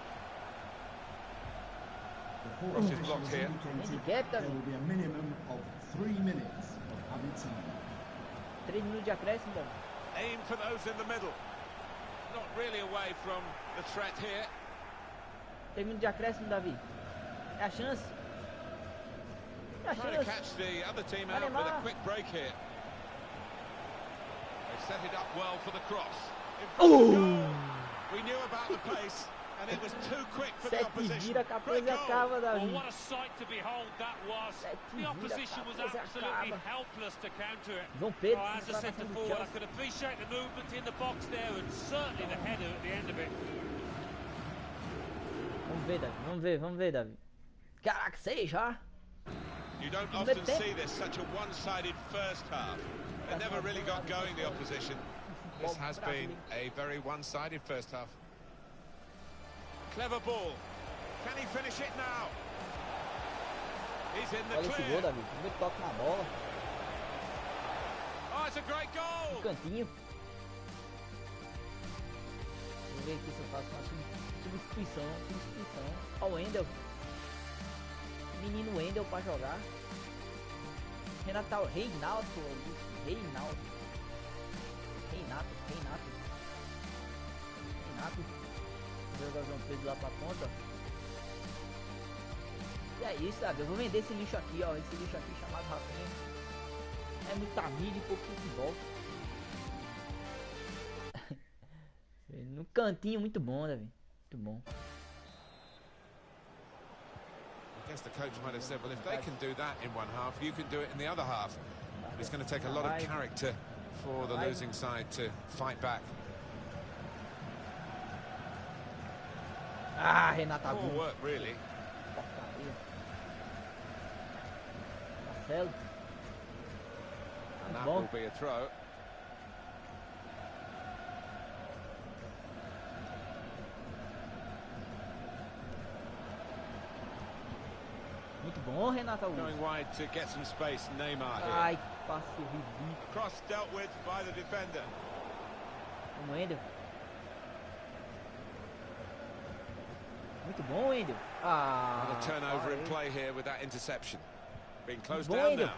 Speaker 9: Cross is blocked here.
Speaker 7: Handicap,
Speaker 8: There will be a minimum of 3 minutes of added time.
Speaker 7: 3 minutos de acréscimo, Davi.
Speaker 9: Aim for those in the middle. Not really away from the threat here.
Speaker 7: 3 minutos de acréscimo, Davi. É a chance. É a
Speaker 9: Trying to
Speaker 7: chance.
Speaker 9: catch the other team
Speaker 7: Vai,
Speaker 9: out with a
Speaker 7: Neymar.
Speaker 9: quick break here. They set it up well for the cross. We knew about the pace, and it was too quick for the
Speaker 7: 7
Speaker 9: opposition.
Speaker 7: vira, 14
Speaker 9: Great goal.
Speaker 7: acaba,
Speaker 3: Well,
Speaker 7: Davi.
Speaker 3: what a sight to behold that was. The opposition was absolutely helpless to counter it.
Speaker 7: João Pedro,
Speaker 3: Oh, as a centre
Speaker 7: contratação do
Speaker 3: forward, I
Speaker 7: Chelsea.
Speaker 3: could appreciate the movement in the box there, and certainly the header at the end of it.
Speaker 7: Vamos ver, Davi. Vamos ver, Davi. Caraca, 6 já.
Speaker 9: You don't often see this, such a one-sided first half. They never really got going, the opposition. This has been a very one-sided first half. Clever ball. Can he finish it now? He's in the
Speaker 7: Olha esse gol,
Speaker 9: clear.
Speaker 7: Davi. Primeiro toque na bola.
Speaker 9: Oh, it's a great
Speaker 7: No
Speaker 9: goal.
Speaker 7: cantinho. Vou ver aqui se eu faço uma substituição. Ó o Wendel. Menino Wendel pra jogar. Reinaldo. Vou jogar o João Pedro lá pra ponta. E é isso, sabe? Eu vou vender esse lixo aqui, ó. Esse lixo aqui chamado Rafinha. É muita mídia e pouco futebol. No cantinho, muito bom, Davi. Muito bom.
Speaker 9: I guess the coach might have said, well, if they can do that in one half, you can do it in the other half. It's going to take a lot of character for the losing side to fight back.
Speaker 7: Ah, Renata
Speaker 9: Poor
Speaker 7: Augusto.
Speaker 9: work, really.
Speaker 7: Porcaria. Marcelo.
Speaker 9: And that
Speaker 7: Bom.
Speaker 9: will be a throw.
Speaker 7: Muito bom, Renata Augusto.
Speaker 9: Going wide to get some space, Neymar here.
Speaker 7: Ai, que passe ridículo.
Speaker 9: Cross dealt with by the defender.
Speaker 7: O Wendel. Muito bom, Wendel. Ah,
Speaker 9: Another turnover in
Speaker 7: parei.
Speaker 9: play here with that interception. Being closed
Speaker 7: bom,
Speaker 9: down
Speaker 7: Wendel.
Speaker 9: now.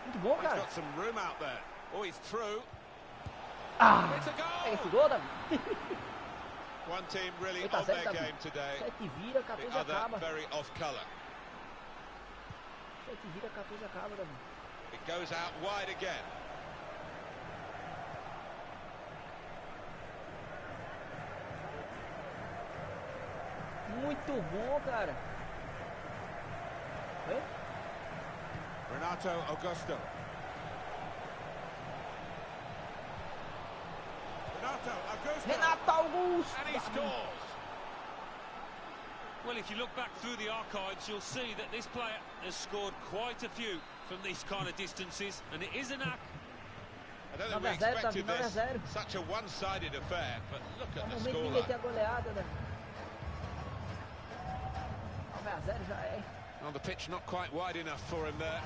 Speaker 7: Muito bom,
Speaker 9: He's
Speaker 7: cara.
Speaker 9: got some room out there. Oh, he's through.
Speaker 7: Ah,
Speaker 9: It's a
Speaker 7: pega esse
Speaker 9: goal!
Speaker 7: gol, Davi.
Speaker 9: One team really
Speaker 7: Ele tá
Speaker 9: on
Speaker 7: certo,
Speaker 9: their
Speaker 7: Davi.
Speaker 9: game today.
Speaker 7: 7 vira, 14
Speaker 9: The other
Speaker 7: acaba.
Speaker 9: very off colour.
Speaker 7: 7 vira, 14 acaba, Davi.
Speaker 9: It goes out wide again.
Speaker 7: Muito bom, cara. Oi?
Speaker 9: Renato Augusto. Renato Augusto.
Speaker 7: Renato Augusto.
Speaker 9: And he scores.
Speaker 3: Well, if you look back through the archives, you'll see that this player has scored quite a few from these kind of distances, and it is a knack.
Speaker 9: I don't think we
Speaker 7: 9-0,
Speaker 9: expected
Speaker 7: Davi,
Speaker 9: this.
Speaker 7: 9-0.
Speaker 9: Such a one-sided affair, but look
Speaker 7: É
Speaker 9: at
Speaker 7: o
Speaker 9: the
Speaker 7: momento de
Speaker 9: scoreline.
Speaker 7: meter a goleada, Davi. 9-0 já é.
Speaker 9: On the pitch, not quite wide enough for him there.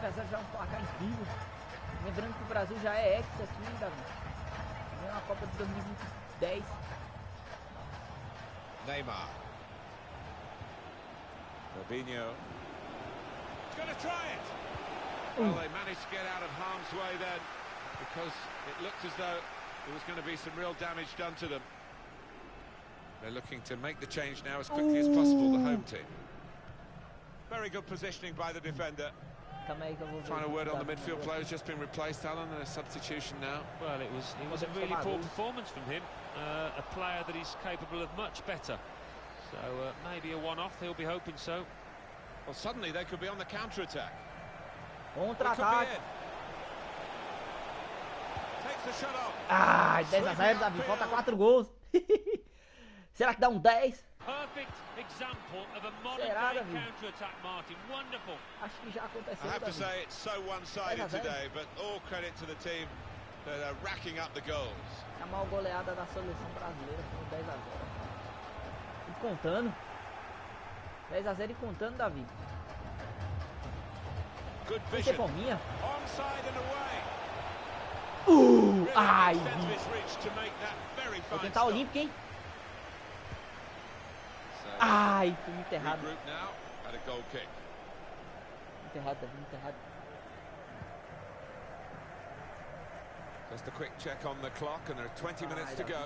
Speaker 7: 9-0 já é um placar incrível. Lembrando que o Brasil já é ex aqui, Davi. Ganhou a Copa de 2010.
Speaker 9: Neymar. Fabinho. He's going to try it. Well, they managed to get out of harm's way then, because it looked as though there was going to be some real damage done to them. They're looking to make the change now as quickly as possible, the home team. Very good positioning by the defender.
Speaker 7: Calma aí que eu vou ver.
Speaker 9: Final word on the midfield player has just been replaced, Alan, and a substitution now.
Speaker 3: Well, it was a really poor performance from him. A player that is capable of much better. So maybe a one-off, he'll be hoping so.
Speaker 9: Well, suddenly they could be on the counter-attack.
Speaker 7: Contra-ataque.
Speaker 9: Takes the shot off.
Speaker 7: Ai, 10-0, Davi. Falta 4 gols. Será que dá um 10?
Speaker 3: Perfect example of a
Speaker 7: Será,
Speaker 3: modern-day
Speaker 7: Davi?
Speaker 3: counter-attack, Martin. Wonderful.
Speaker 7: Acho que já aconteceu,
Speaker 9: I have to
Speaker 7: Davi.
Speaker 9: say it's so one-sided
Speaker 7: 10-0.
Speaker 9: today, but all credit to the team that are racking up the goals.
Speaker 7: A maior goleada da seleção brasileira foi 10-0. E contando. 10-0 e contando, Davi.
Speaker 9: Good
Speaker 7: Vai ser
Speaker 9: vision.
Speaker 7: fominha.
Speaker 9: Onside and away. Really
Speaker 7: Ai,
Speaker 9: extends
Speaker 7: vi.
Speaker 9: his reach to make that very
Speaker 7: Vou
Speaker 9: fine
Speaker 7: tentar
Speaker 9: stop.
Speaker 7: olímpica, hein?
Speaker 9: So
Speaker 7: Ai, fui muito errado.
Speaker 9: Regroup now at a goal kick.
Speaker 7: Muito errado, Davi, muito errado.
Speaker 9: Just a quick check on the clock, and there are 20 minutes to go.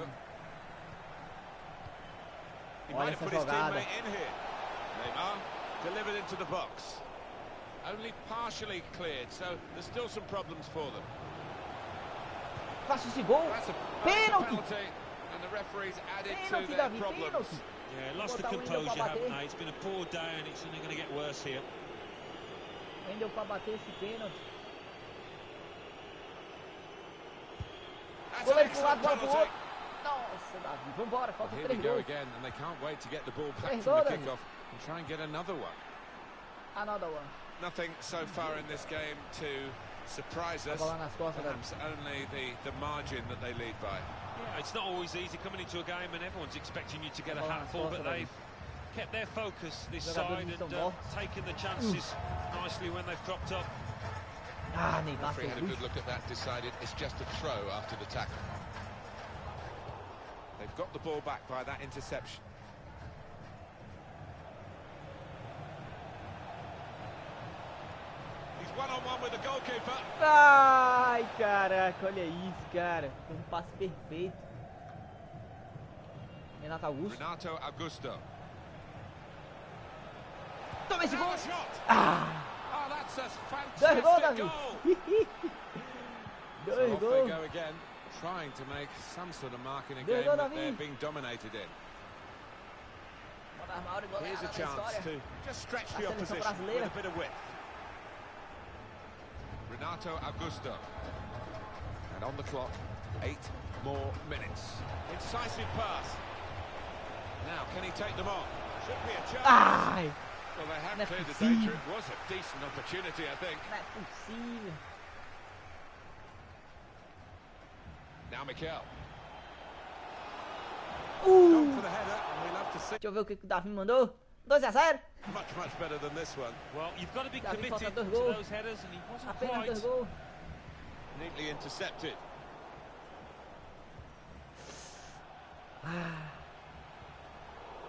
Speaker 9: He might
Speaker 7: Olha
Speaker 9: have
Speaker 7: essa
Speaker 9: put his
Speaker 7: jogada.
Speaker 9: teammate in here. Neymar delivered into the box. Only partially cleared, so there's still some problems for them.
Speaker 7: Faço esse gol.
Speaker 9: That's a
Speaker 7: Pênalti.
Speaker 9: penalty, and the referee's added to
Speaker 7: Pênalti,
Speaker 9: their
Speaker 7: Davi,
Speaker 9: problems.
Speaker 7: pênalti.
Speaker 3: Yeah, lost the
Speaker 7: Botar o Wendel
Speaker 3: composure,
Speaker 7: pra
Speaker 3: haven't
Speaker 7: bater.
Speaker 3: they? It's been a poor day and it's only going to get worse here.
Speaker 7: Nem deu pra bater esse pênalti.
Speaker 9: That's an
Speaker 7: Goleiro pro lado,
Speaker 9: excellent
Speaker 7: bola pro
Speaker 9: penalty.
Speaker 7: outro. Nossa, Davi, vambora, falta
Speaker 9: Here we
Speaker 7: 3
Speaker 9: go
Speaker 7: gols.
Speaker 9: again, and they can't wait to get the ball back
Speaker 7: Três
Speaker 9: from the
Speaker 7: gols, Davi.
Speaker 9: kickoff and try and get another one.
Speaker 7: Another one.
Speaker 9: Nothing so far in this game to surprise us.
Speaker 7: Bola nas costas, Davi.
Speaker 9: Perhaps only the margin that they lead by.
Speaker 3: Yeah, it's not always easy coming into a game and everyone's expecting you to get a
Speaker 7: Bola nas
Speaker 3: hatful, but
Speaker 7: costas, Davi.
Speaker 3: they've kept their focus this
Speaker 7: Jogadores
Speaker 3: side and
Speaker 7: estão mortos.
Speaker 3: taken the chances nicely when they've cropped up.
Speaker 7: Ah, Neymar
Speaker 9: Referee
Speaker 7: fez
Speaker 9: had a
Speaker 7: luz.
Speaker 9: good look at that, decided it's just a throw after the tackle. They've got the ball back by that interception. He's one-on-one with the goalkeeper.
Speaker 7: Ai, caraca, olha isso, cara. Foi um passe perfeito. Renato Augusto.
Speaker 9: Renato Augusto.
Speaker 7: Toma esse
Speaker 9: Now
Speaker 7: gol.
Speaker 9: a shot.
Speaker 7: Ah,
Speaker 9: Oh, that's a
Speaker 7: 2 gols,
Speaker 9: fantastic
Speaker 7: Davi.
Speaker 9: goal.
Speaker 7: 2
Speaker 9: So off they
Speaker 7: gols.
Speaker 9: go again, trying to make some sort of mark in a
Speaker 7: Dois
Speaker 9: game
Speaker 7: gols,
Speaker 9: that
Speaker 7: Davi.
Speaker 9: they're being dominated in.
Speaker 7: Uma das maiores
Speaker 9: Here's
Speaker 7: goleadas
Speaker 9: a
Speaker 7: da
Speaker 9: chance
Speaker 7: história.
Speaker 9: to just stretch
Speaker 7: Da
Speaker 9: the
Speaker 7: seleção
Speaker 9: opposition
Speaker 7: brasileira.
Speaker 9: with a bit of width. Renato Augusto. And on the clock, 8 more minutes. Incisive pass. Now, can he take them on? Should be a chance.
Speaker 7: Ai,
Speaker 9: Well, they have
Speaker 7: não é
Speaker 9: cleared the
Speaker 7: possível.
Speaker 9: danger. It was a decent opportunity, I think.
Speaker 7: não é possível.
Speaker 9: Now, Mikel. Gone for the header, and we love to see
Speaker 7: Deixa eu ver o que o Davi mandou. 2-0.
Speaker 9: much better than this one.
Speaker 3: Well, you've got to be
Speaker 7: Davi
Speaker 3: committed
Speaker 7: falta
Speaker 3: to
Speaker 7: dois gols.
Speaker 3: those headers and he wasn't
Speaker 7: Apenas 2
Speaker 3: quite.
Speaker 7: gols.
Speaker 9: Neatly intercepted.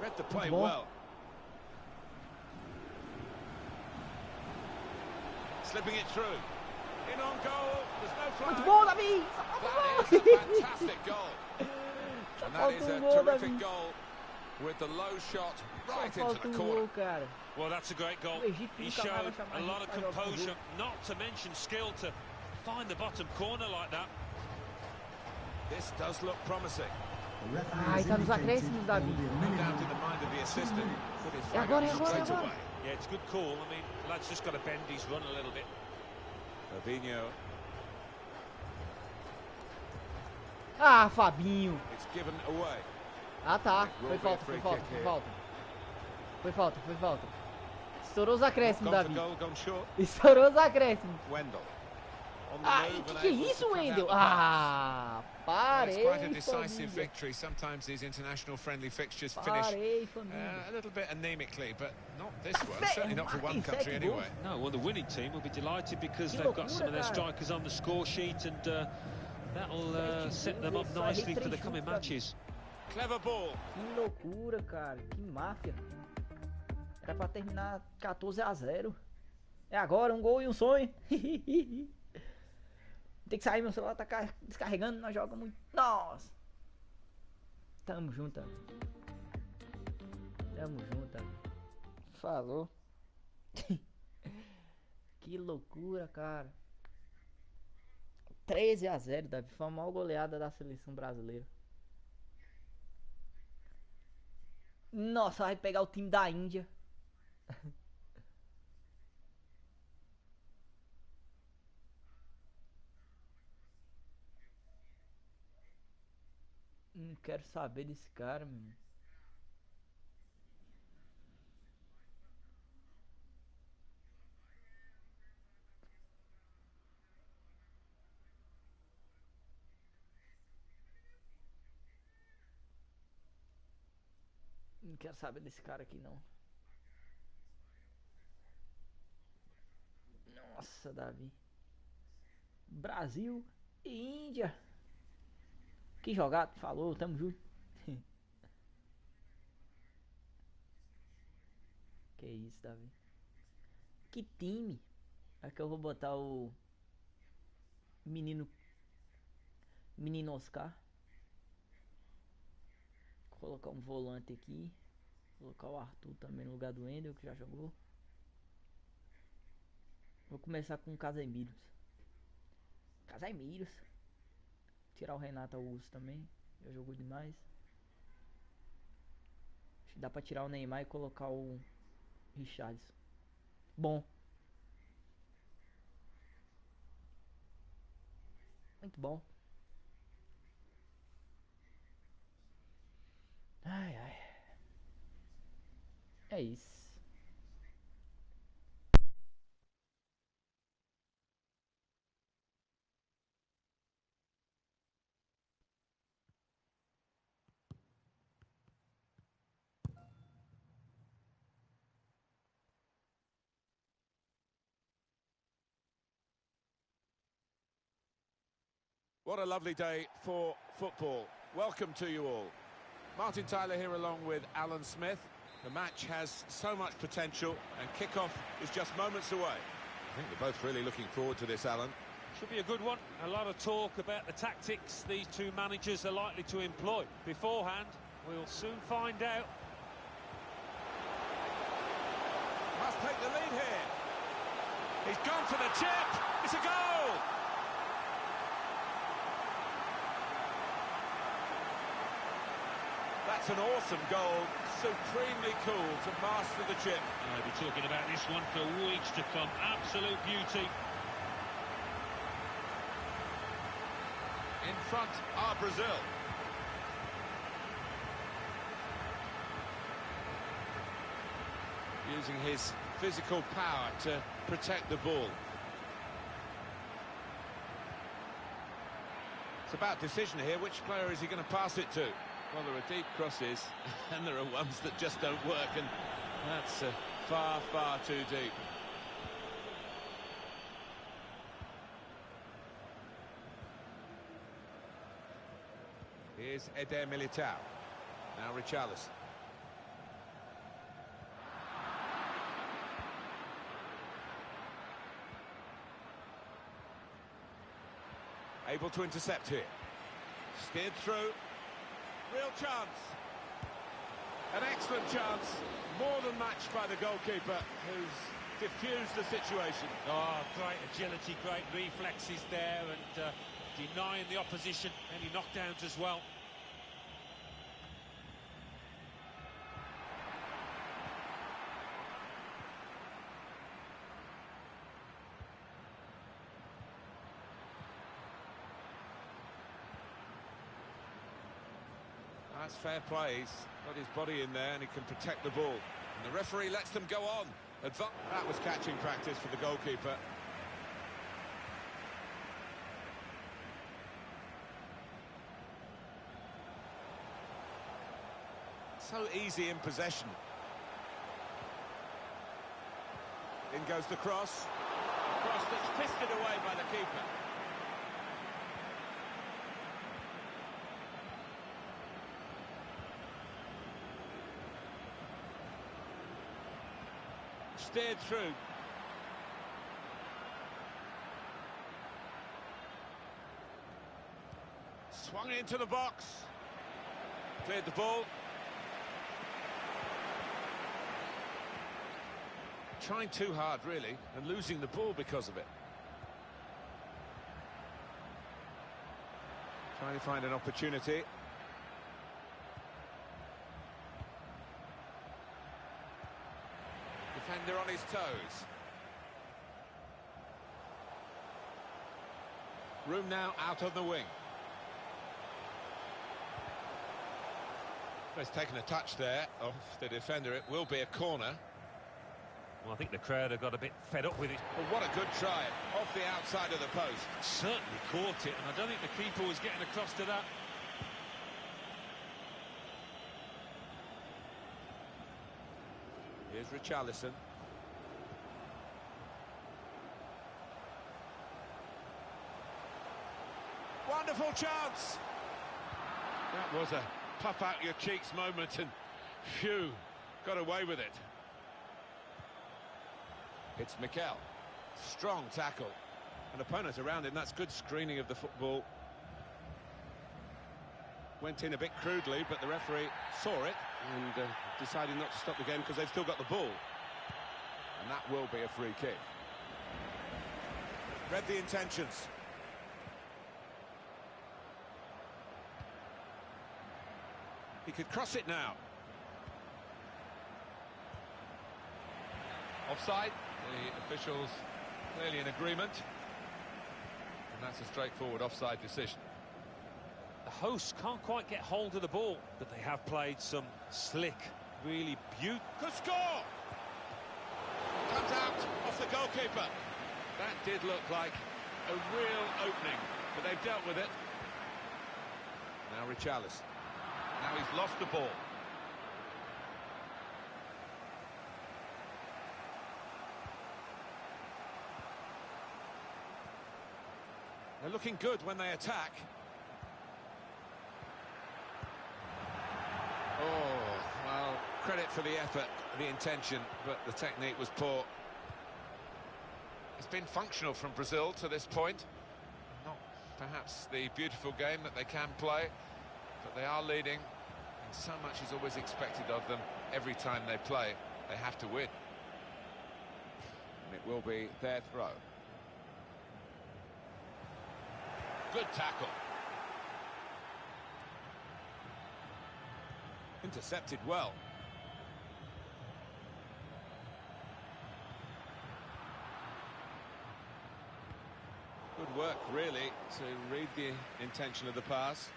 Speaker 9: Read the play
Speaker 7: bom.
Speaker 9: well. Slipping it through. In on goal. There's no flag.
Speaker 7: Muito bom, Davi.
Speaker 9: That is a fantastic goal.
Speaker 7: Só
Speaker 9: And that is
Speaker 7: falta
Speaker 9: a
Speaker 7: gol,
Speaker 9: terrific
Speaker 7: Davi.
Speaker 9: goal with the low shot
Speaker 7: Só
Speaker 9: right into
Speaker 7: falta
Speaker 9: the
Speaker 7: gol,
Speaker 9: corner.
Speaker 7: cara.
Speaker 3: Well, that's a great goal.
Speaker 7: O Egito
Speaker 3: He
Speaker 7: nunca mais
Speaker 3: showed
Speaker 7: vai chamar
Speaker 3: a lot of
Speaker 7: gente pra jogar com
Speaker 3: composure,
Speaker 7: gol.
Speaker 3: not to mention skill to find the bottom corner like that.
Speaker 9: This does look promising.
Speaker 7: Ai, tá nos acréscimos, Davi.
Speaker 9: No doubt in the mind of the assistant. Put his flag
Speaker 7: agora,
Speaker 9: up
Speaker 7: é agora,
Speaker 9: straight
Speaker 7: é agora.
Speaker 9: away.
Speaker 3: Yeah, it's a good call. I mean, lad's just got to bend his run a little bit.
Speaker 9: Fabinho.
Speaker 7: Ah, Fabinho.
Speaker 9: It's given away.
Speaker 7: Ah, tá.
Speaker 9: Will
Speaker 7: Foi
Speaker 9: be a
Speaker 7: falta,
Speaker 9: free
Speaker 7: foi falta,
Speaker 9: kick
Speaker 7: foi
Speaker 9: here.
Speaker 7: falta. Foi falta, foi falta. Estourou os acréscimos,
Speaker 9: Gone for
Speaker 7: Davi.
Speaker 9: goal, gone short.
Speaker 7: Estourou os acréscimos.
Speaker 9: Wendell. On the
Speaker 7: Ai,
Speaker 9: move
Speaker 7: que
Speaker 9: and
Speaker 7: é
Speaker 9: able to
Speaker 7: isso,
Speaker 9: cut out
Speaker 7: Wendel?
Speaker 9: the pass.
Speaker 7: Ah,
Speaker 9: Well,
Speaker 7: parei,
Speaker 9: it's quite a decisive
Speaker 7: família.
Speaker 9: victory. Sometimes these international friendly fixtures finish
Speaker 7: Parei, família.
Speaker 9: a little bit anemically, but not this one. Certainly not for one
Speaker 7: Tem
Speaker 9: country
Speaker 7: 7 gols.
Speaker 9: anyway.
Speaker 3: No, well, the winning team will be delighted because
Speaker 7: Que
Speaker 3: they've got some of their
Speaker 7: loucura, cara.
Speaker 3: strikers on the score sheet and that'll set them up
Speaker 7: Isso aí,
Speaker 3: nicely for the
Speaker 7: três
Speaker 3: coming
Speaker 7: chutes,
Speaker 3: matches.
Speaker 9: Clever ball.
Speaker 7: Que loucura, cara. Que máfia. Era pra terminar 14-0. É agora, um gol e um sonho. Tem que sair, meu celular tá descarregando, nós jogamos muito. Nossa. Tamo junto, amigo. Tamo junto, amigo. Falou. Que loucura, cara. 13-0, Davi. Foi a maior goleada da seleção brasileira. Nossa, vai pegar o time da Índia. Não quero saber desse cara, meu. Não quero saber desse cara aqui, não. Nossa, Davi. Brasil e Índia. Que jogado, falou, tamo junto. Que isso, Davi. Que time. Aqui eu vou botar o menino Oscar. Colocar um volante aqui. Colocar o Arthur também no lugar do Wendel, que já jogou. Vou começar com o Casemiros. Tirar o Renato Augusto também. Já jogou demais. Acho que dá pra tirar o Neymar e colocar o Richarlison. Bom. Muito bom. Ai, ai. É isso.
Speaker 9: What a lovely day for football. Welcome to you all. Martin Tyler here along with Alan Smith. The match has so much potential and kickoff is just moments away. I think they're both really looking forward to this, Alan.
Speaker 3: Should be a good one. A lot of talk about the tactics these two managers are likely to employ. Beforehand, we'll soon find out.
Speaker 9: Must take the lead here. He's gone for the chip. It's a goal. That's an awesome goal. Supremely cool to master the chip.
Speaker 3: I'll be talking about this one for weeks to come. Absolute beauty.
Speaker 9: In front are Brazil. Using his physical power to protect the ball. It's about decision here. Which player is he going to pass it to? Well, there are deep crosses, and there are ones that just don't work, and that's far, far too deep. Here's Eder Militao. Now Richarlison. Able to intercept here. Steered through. Real chance. An excellent chance. More than matched by the goalkeeper, who's diffused the situation.
Speaker 3: Oh, great agility, great reflexes there, and denying the opposition any knockdowns as well.
Speaker 9: That's fair play. He's got his body in there and he can protect the ball. And the referee lets them go on. That was catching practice for the goalkeeper. So easy in possession. In goes the cross. A cross that's fisted away by the keeper. Steered through. Swung into the box. Cleared the ball. Trying too hard, really, and losing the ball because of it. Trying to find an opportunity. Defender on his toes. Room now out on the wing. He's taken a touch there off the defender. It will be a corner.
Speaker 3: Well, I think the crowd have got a bit fed up with it.
Speaker 9: Well, what a good try off the outside of the post.
Speaker 3: Certainly caught it, and I don't think the keeper was getting across to that.
Speaker 9: Here's Richarlison. Wonderful chance! That was a puff out your cheeks moment, and phew, got away with it. It's Mikel. Strong tackle. An opponent around him, that's good screening of the football. Went in a bit crudely, but the referee saw it and decided not to stop the game because they've still got the ball. And that will be a free kick. Read the intentions. He could cross it now. Offside. The officials clearly in agreement. And that's a straightforward offside decision.
Speaker 3: The hosts can't quite get hold of the ball, but they have played some slick, really beautiful.
Speaker 9: Good score! Comes out off the goalkeeper. That did look like a real opening, but they've dealt with it. Now Richarlison. Now he's lost the ball. They're looking good when they attack. Oh, well, credit for the effort, the intention, but the technique was poor. It's been functional from Brazil to this point. Not perhaps the beautiful game that they can play, but they are leading, and so much is always expected of them every time they play. They have to win. And it will be their throw. Good tackle. Intercepted well. Good work, really, to read the intention of the pass.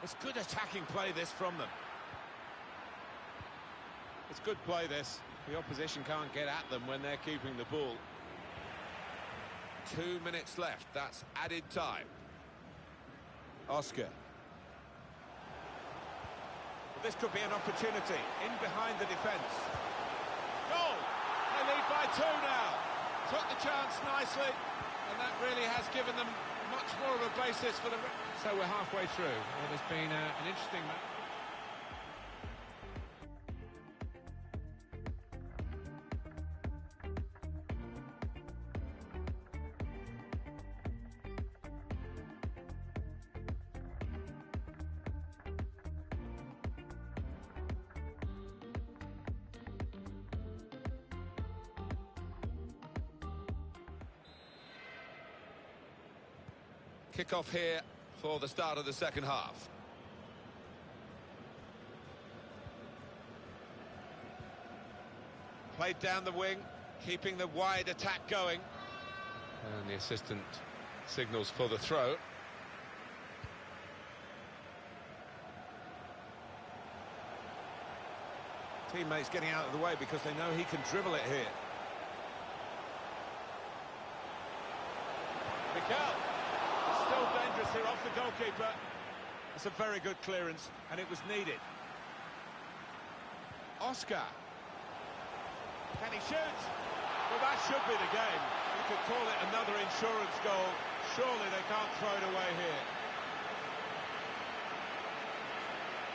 Speaker 9: It's good attacking play, this, from them. It's good play, this. The opposition can't get at them when they're keeping the ball. 2 minutes left. That's added time. Oscar. Well, this could be an opportunity. In behind the defence. Goal! They lead by 2 now. Took the chance nicely, and that really has given them much more of a basis for the... So we're halfway through. It has been an interesting match. Kick-off here for the start of the second half. Played down the wing, keeping the wide attack going. And the assistant signals for the throw. Teammates getting out of the way because they know he can dribble it here. Mikel. Still dangerous here off the goalkeeper. It's a very good clearance, and it was needed. Oscar. Can he shoot? Well, that should be the game. You could call it another insurance goal. Surely they can't throw it away here.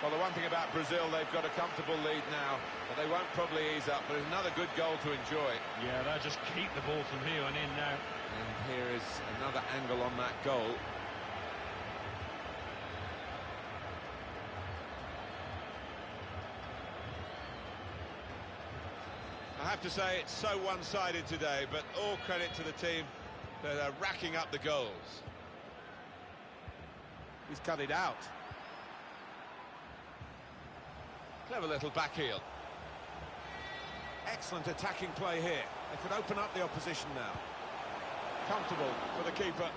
Speaker 9: Well, the one thing about Brazil, they've got a comfortable lead now, but they won't probably ease up. But it's another good goal to enjoy.
Speaker 3: Yeah, they'll just keep the ball from here on in now.
Speaker 9: And here is another angle on that goal. I have to say it's so one-sided today, but all credit to the team that are racking up the goals. He's cut it out. Clever little back heel. Excellent attacking play here. They could open up the opposition now. Comfortable for the keeper.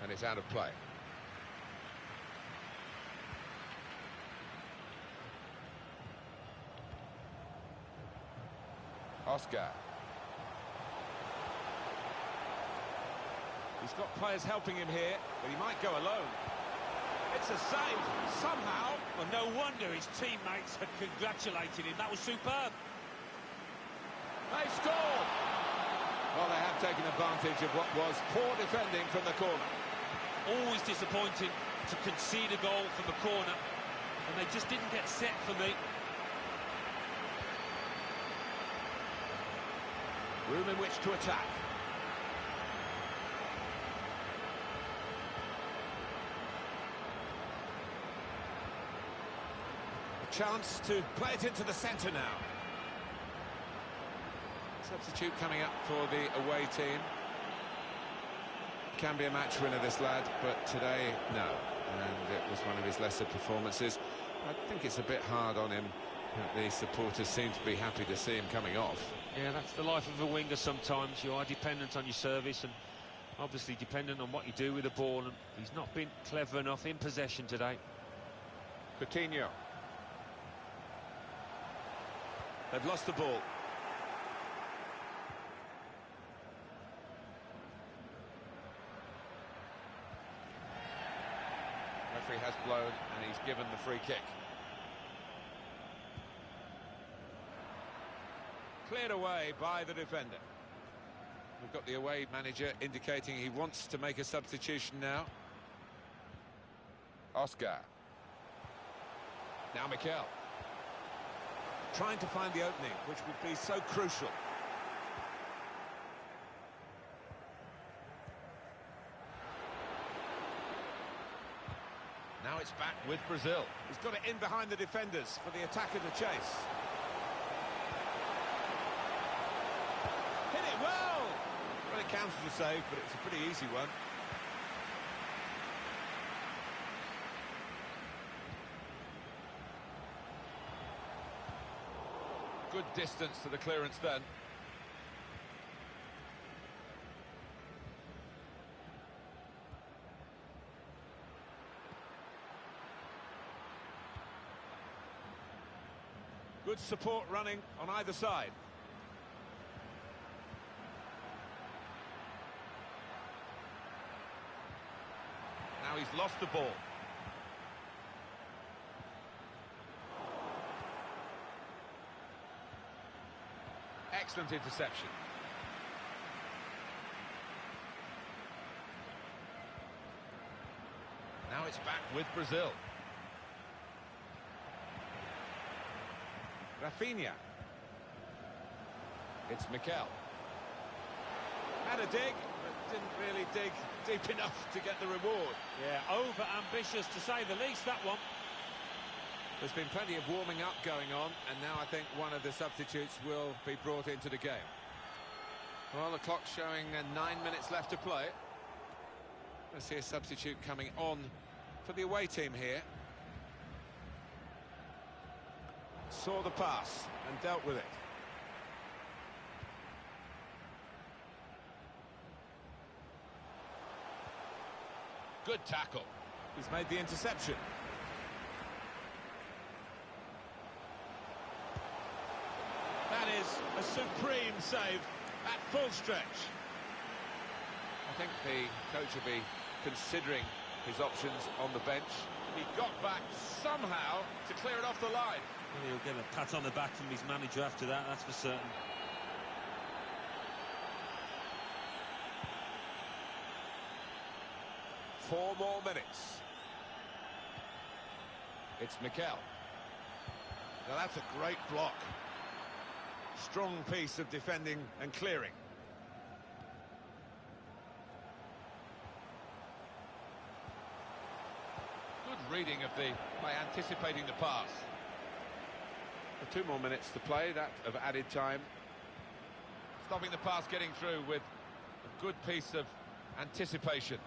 Speaker 9: And it's out of play. Oscar. He's got players helping him here, but he might go alone. It's a save, somehow.
Speaker 3: Well, no wonder his teammates had congratulated him. That was superb.
Speaker 9: They score! Well, they have taken advantage of what was poor defending from the corner.
Speaker 3: Always disappointing to concede a goal from the corner, and they just didn't get set for me.
Speaker 9: Room in which to attack. A chance to play it into the centre now. Substitute coming up for the away team. Can be a match winner, this lad, but today, no. And it was one of his lesser performances. I think it's a bit hard on him. The supporters seem to be happy to see him coming off.
Speaker 3: Yeah, that's the life of a winger sometimes. You are dependent on your service and obviously dependent on what you do with the ball. And he's not been clever enough in possession today.
Speaker 9: Coutinho. They've lost the ball. Referee has blown and he's given the free kick. Cleared away by the defender. We've got the away manager indicating he wants to make a substitution now. Oscar. Now Mikel. Trying to find the opening, which would be so crucial. Now it's back with Brazil. He's got it in behind the defenders for the attacker to chase. Hit it well! Well, it counts as a save, but it's a pretty easy one. Good distance to the clearance then. Good support running on either side. Now he's lost the ball. Excellent interception. Now it's back with Brazil. Rafinha. It's Mikel. Had a dig, but didn't really dig deep enough to get the reward.
Speaker 3: Yeah, over-ambitious to say the least, that one.
Speaker 9: There's been plenty of warming up going on, and now I think one of the substitutes will be brought into the game. Well, the clock's showing 9 minutes left to play. Let's see a substitute coming on for the away team here. Saw the pass and dealt with it. Good tackle. He's made the interception. That is a supreme save at full stretch. I think the coach will be considering his options on the bench. He got back somehow to clear it off the line.
Speaker 3: Well, he'll get a pat on the back from his manager after that, that's for certain.
Speaker 9: Four more minutes. It's Mikel. Now that's a great block. Strong piece of defending and clearing. Good reading of the by anticipating the pass. 2 more minutes to play, that of added time. Stopping the pass getting through with a good piece of anticipation.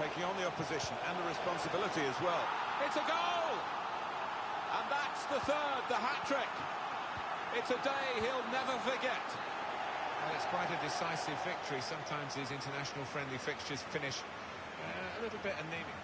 Speaker 9: Taking on the opposition and the responsibility as well. It's a goal! And that's the third, the hat-trick. It's a day he'll never forget. Well, it's quite a decisive victory. Sometimes these international friendly fixtures finish a little bit anemic.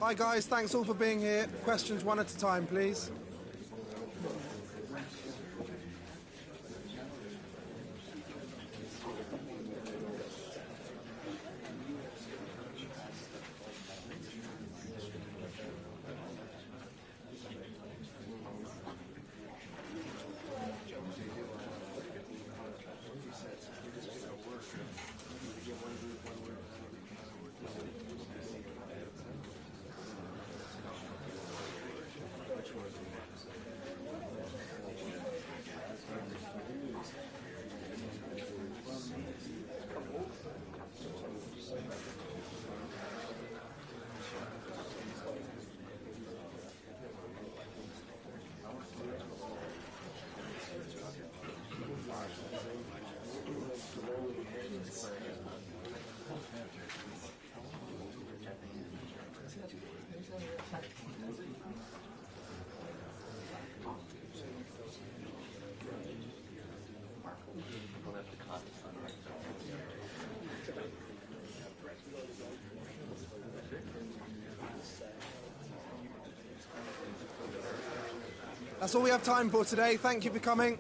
Speaker 10: Hi guys, thanks all for being here. Questions one at a time, please. That's all we have time for today. Thank you for coming.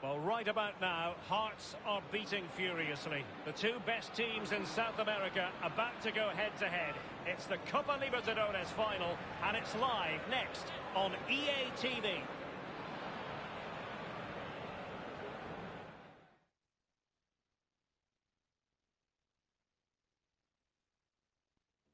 Speaker 1: Well, right about now, hearts are beating furiously. The two best teams in South America about to go head-to-head. It's the Copa Libertadores final, and it's live next on EA TV.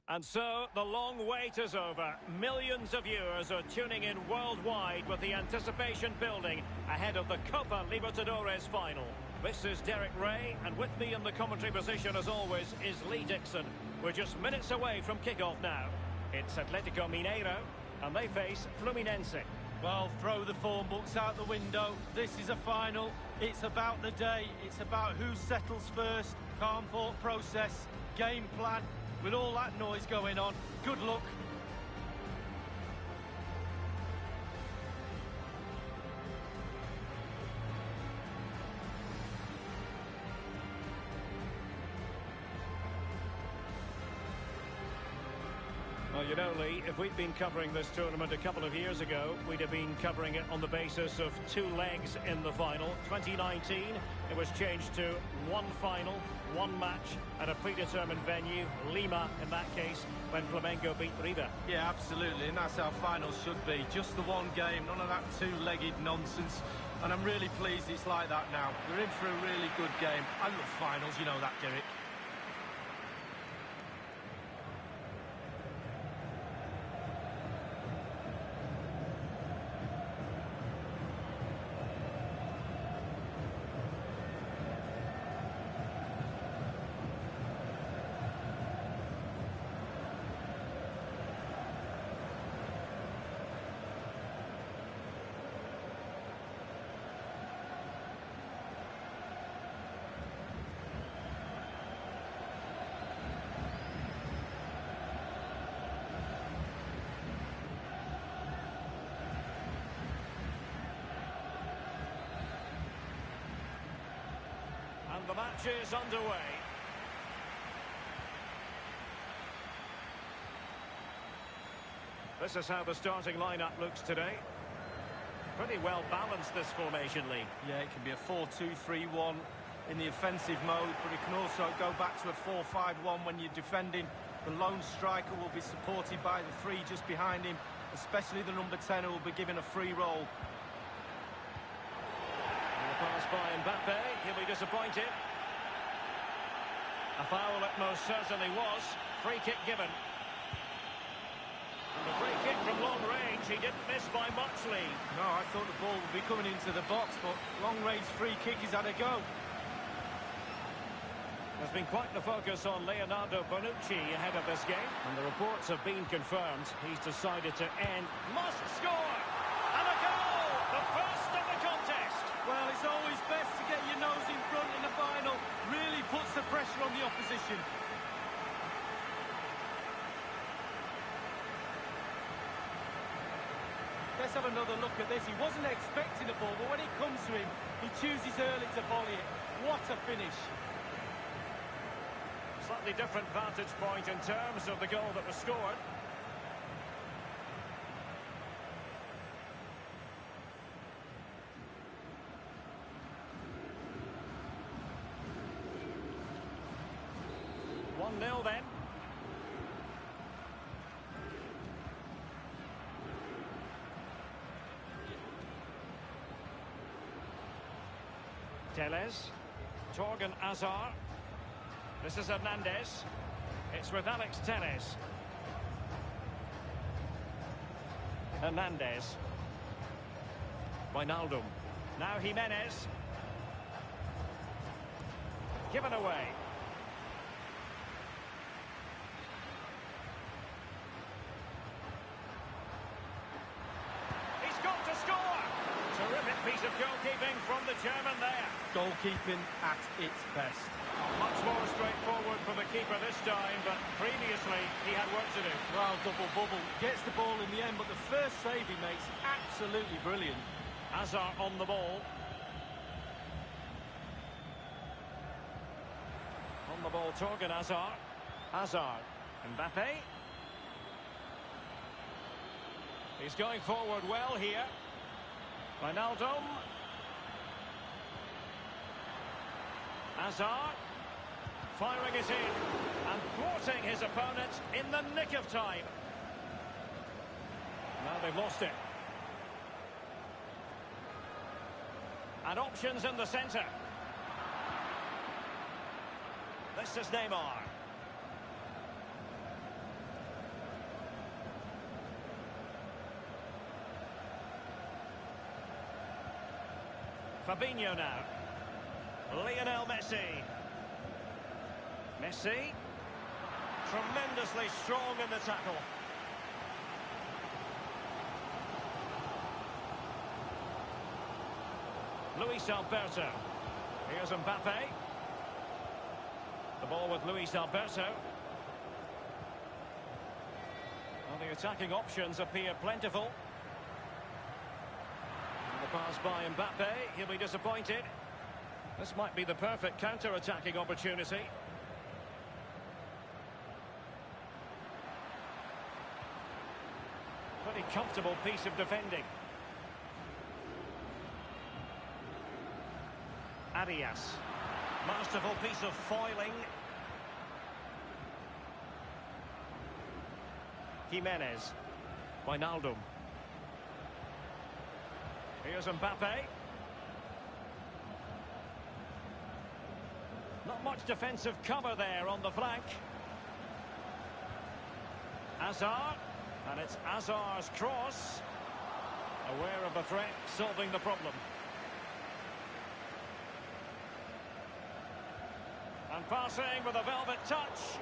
Speaker 1: And so, the long wait is over. Millions of viewers are tuning in worldwide with the anticipation building ahead of the Copa Libertadores final. This is Derek Ray, and with me in the commentary position, as always, is Lee Dixon. We're just minutes away from kickoff now. It's Atletico Mineiro, and they face Fluminense.
Speaker 2: Well, throw the form books out the window. This is a final. It's about the day. It's about who settles first. Calm thought process, game plan. With all that noise going on, good luck.
Speaker 1: Well, you know, Lee, if we'd been covering this tournament a couple of years ago, we'd have been covering it on the basis of 2 legs in the final. 2019, it was changed to 1 final, 1 match at a predetermined venue, Lima in that case, when Flamengo beat River.
Speaker 2: Yeah, absolutely, and that's how finals should be. Just the one game, none of that 2-legged nonsense. And I'm really pleased it's like that now. We're in for a really good game. I love finals, you know that, Derek.
Speaker 1: The match is underway. This is how the starting lineup looks today. Pretty well balanced, this formation, Lee.
Speaker 2: Yeah, it can be a 4-2-3-1 in the offensive mode, but it can also go back to a 4-5-1 when you're defending. The lone striker will be supported by the 3 just behind him, especially the number 10 who will be given a free roll.
Speaker 1: Pass by Mbappe, he'll be disappointed. A foul it most certainly was. Free kick given. And the free kick from long range, he didn't miss by much, Lee.
Speaker 2: No, I thought the ball would be coming into the box, but long range free kick, he's had a go.
Speaker 1: There's been quite the focus on Leonardo Bonucci ahead of this game, and the reports have been confirmed. He's decided to end. Must score! And a goal! The first of the contest!
Speaker 2: Well, it's always best to get your nose in front in the final. Really puts the pressure on the opposition. Let's have another look at this. He wasn't expecting a ball, but when it comes to him, he chooses early to volley it. What a finish.
Speaker 1: Slightly different vantage point in terms of the goal that was scored. Nil then. Teles. Torgan Azar. This is Hernandez. It's with Alex Teles. Hernandez. Wijnaldum. Now Jimenez. Given away. Piece of goalkeeping from the German there.
Speaker 2: Goalkeeping at its best.
Speaker 1: Much more straightforward for the keeper this time, but previously he had work to do.
Speaker 2: Well, double bubble. Gets the ball in the end, but the first save he makes, absolutely brilliant.
Speaker 1: Azar on the ball. On the ball, Torgan Azar. Azar. Mbappe. He's going forward well here. Wijnaldum. Hazard. Firing it in. And thwarting his opponent in the nick of time. Now they've lost it. And options in the centre. This is Neymar. Fabinho now. Lionel Messi. Messi. Tremendously strong in the tackle. Luis Alberto. Here's Mbappe. The ball with Luis Alberto. Well, the attacking options appear plentiful. And the pass by Mbappe. He'll be disappointed. This might be the perfect counter-attacking opportunity. Pretty comfortable piece of defending. Arias. Masterful piece of foiling. Jimenez. Wijnaldum. Here's Mbappe. Not much defensive cover there on the flank. Hazard. And it's Hazard's cross. Aware of the threat, solving the problem. And passing with a velvet touch.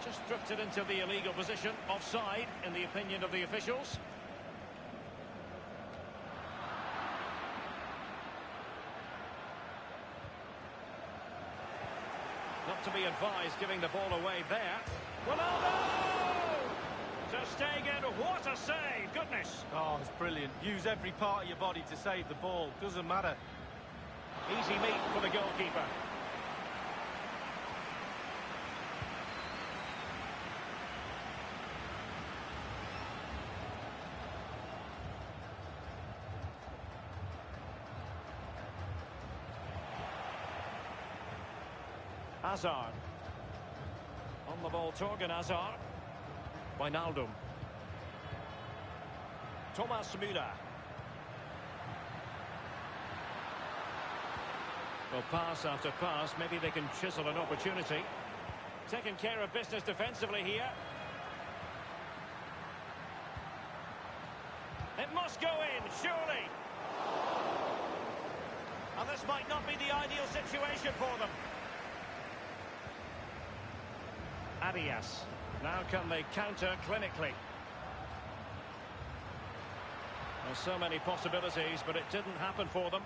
Speaker 1: Just drifted into the illegal position. Offside, in the opinion of the officials. Not to be advised giving the ball away there. Ronaldo! Ter Stegen, what a save! Goodness!
Speaker 2: Oh, it's brilliant. Use every part of your body to save the ball. Doesn't matter.
Speaker 1: Easy meat for the goalkeeper. Hazard. On the ball, Torgan Hazard. Wijnaldum. Thomas Müller. Well, pass after pass, maybe they can chisel an opportunity. Taking care of business defensively here. It must go in, surely. And this might not be the ideal situation for them. Arias. Now can they counter clinically? There's so many possibilities, but it didn't happen for them.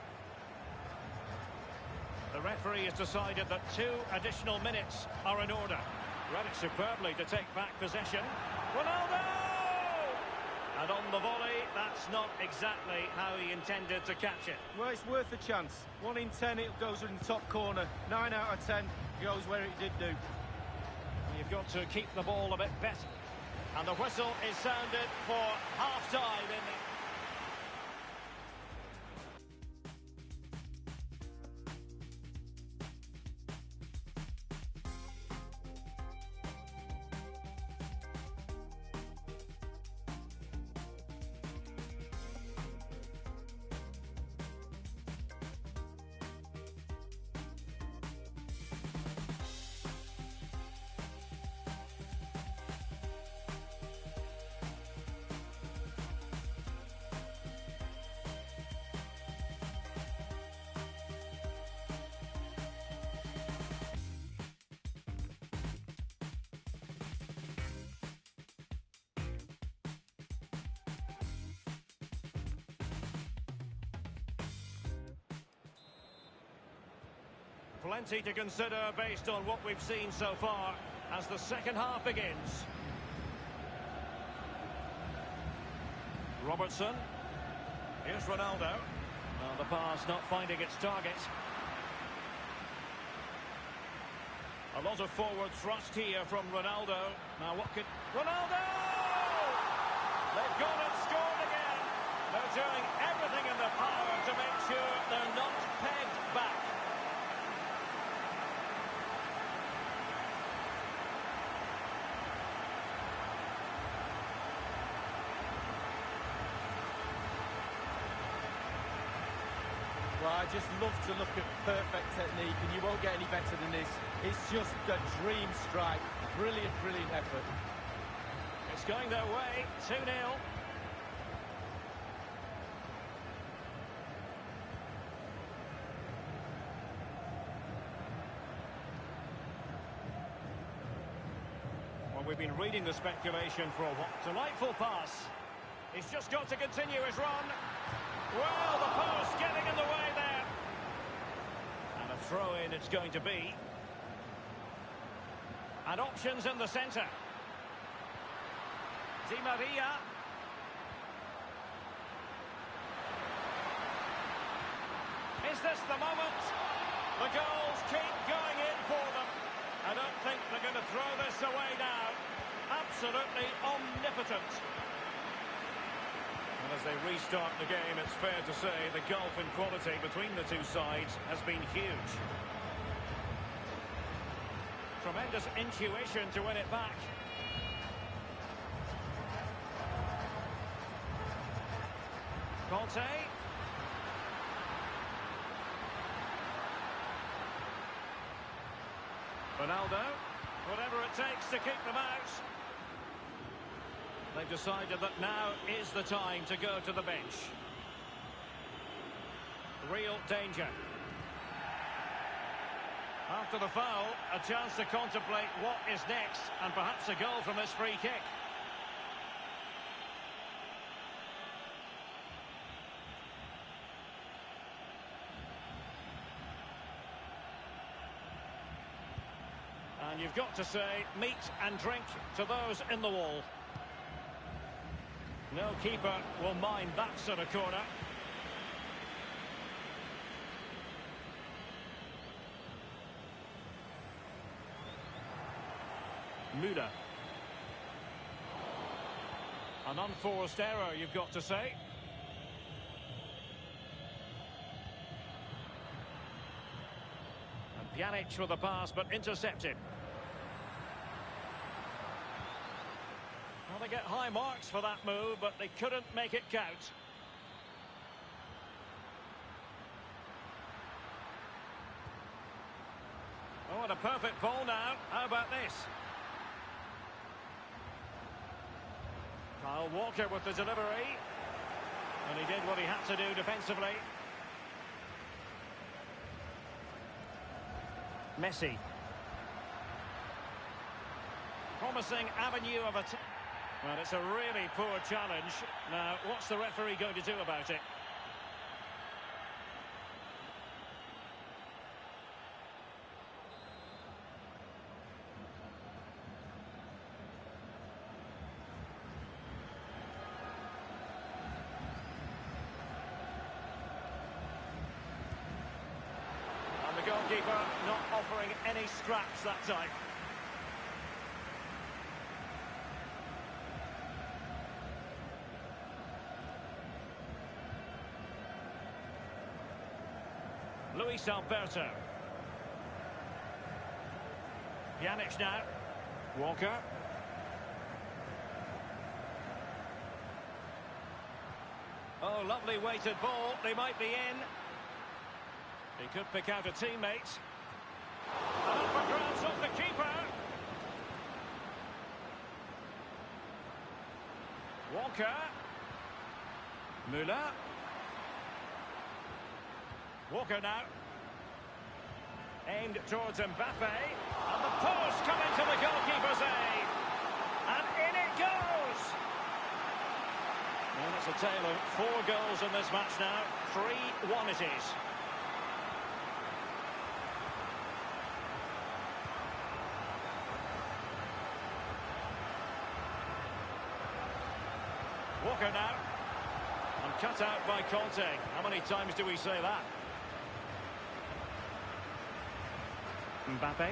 Speaker 1: The referee has decided that 2 additional minutes are in order. Read it superbly to take back possession. Ronaldo! And on the volley, that's not exactly how he intended to catch it.
Speaker 2: Well, it's worth a chance. 1 in 10, it goes in the top corner. 9 out of 10 goes where it did do.
Speaker 1: You've got to keep the ball a bit better. And the whistle is sounded for half-time in the... Plenty to consider based on what we've seen so far as the second half begins. Robertson. Here's Ronaldo. Well, the pass not finding its target. A lot of forward thrust here from Ronaldo. Now what could... Ronaldo! They've gone and scored again. They're doing everything in their power to make sure they're not pegged back.
Speaker 2: I just love to look at perfect technique, and you won't get any better than this. It's just a dream strike. Brilliant, brilliant effort.
Speaker 1: It's going their way, 2-0. Well, we've been reading the speculation for a while. Delightful pass. He's just got to continue his run. Well, the post getting in the way there. And a throw-in it's going to be. And options in the centre. Di Maria. Is this the moment? The goals keep going in for them. I don't think they're going to throw this away now. Absolutely omnipotent. And as they restart the game, it's fair to say the gulf in quality between the two sides has been huge. Tremendous intuition to win it back. Conte. Ronaldo. Whatever it takes to keep them out. They've decided that now is the time to go to the bench. Real danger. After the foul, a chance to contemplate what is next, and perhaps a goal from this free kick. And you've got to say, meat and drink to those in the wall. No keeper will mind that sort of corner. Müller. An unforced error, you've got to say. And Pjanic with the pass, but intercepted. Well, they get high marks for that move, but they couldn't make it count. Oh, and a perfect ball now. How about this? Kyle Walker with the delivery. And he did what he had to do defensively. Messi. Promising avenue of attack. Well, it's a really poor challenge. Now, what's the referee going to do about it? And the goalkeeper not offering any scraps that time. Luis Alberto. Pjanic now. Walker. Oh, lovely weighted ball. They might be in. He could pick out a teammate. And up for grabs off the keeper. Walker. Müller. Walker now. Aimed towards Mbappe. And the post coming to the goalkeeper's aid. And in it goes. And it's a tale of 4 goals in this match now. 3-1 it is. Walker now. And cut out by Conte. How many times do we say that? Mbappe.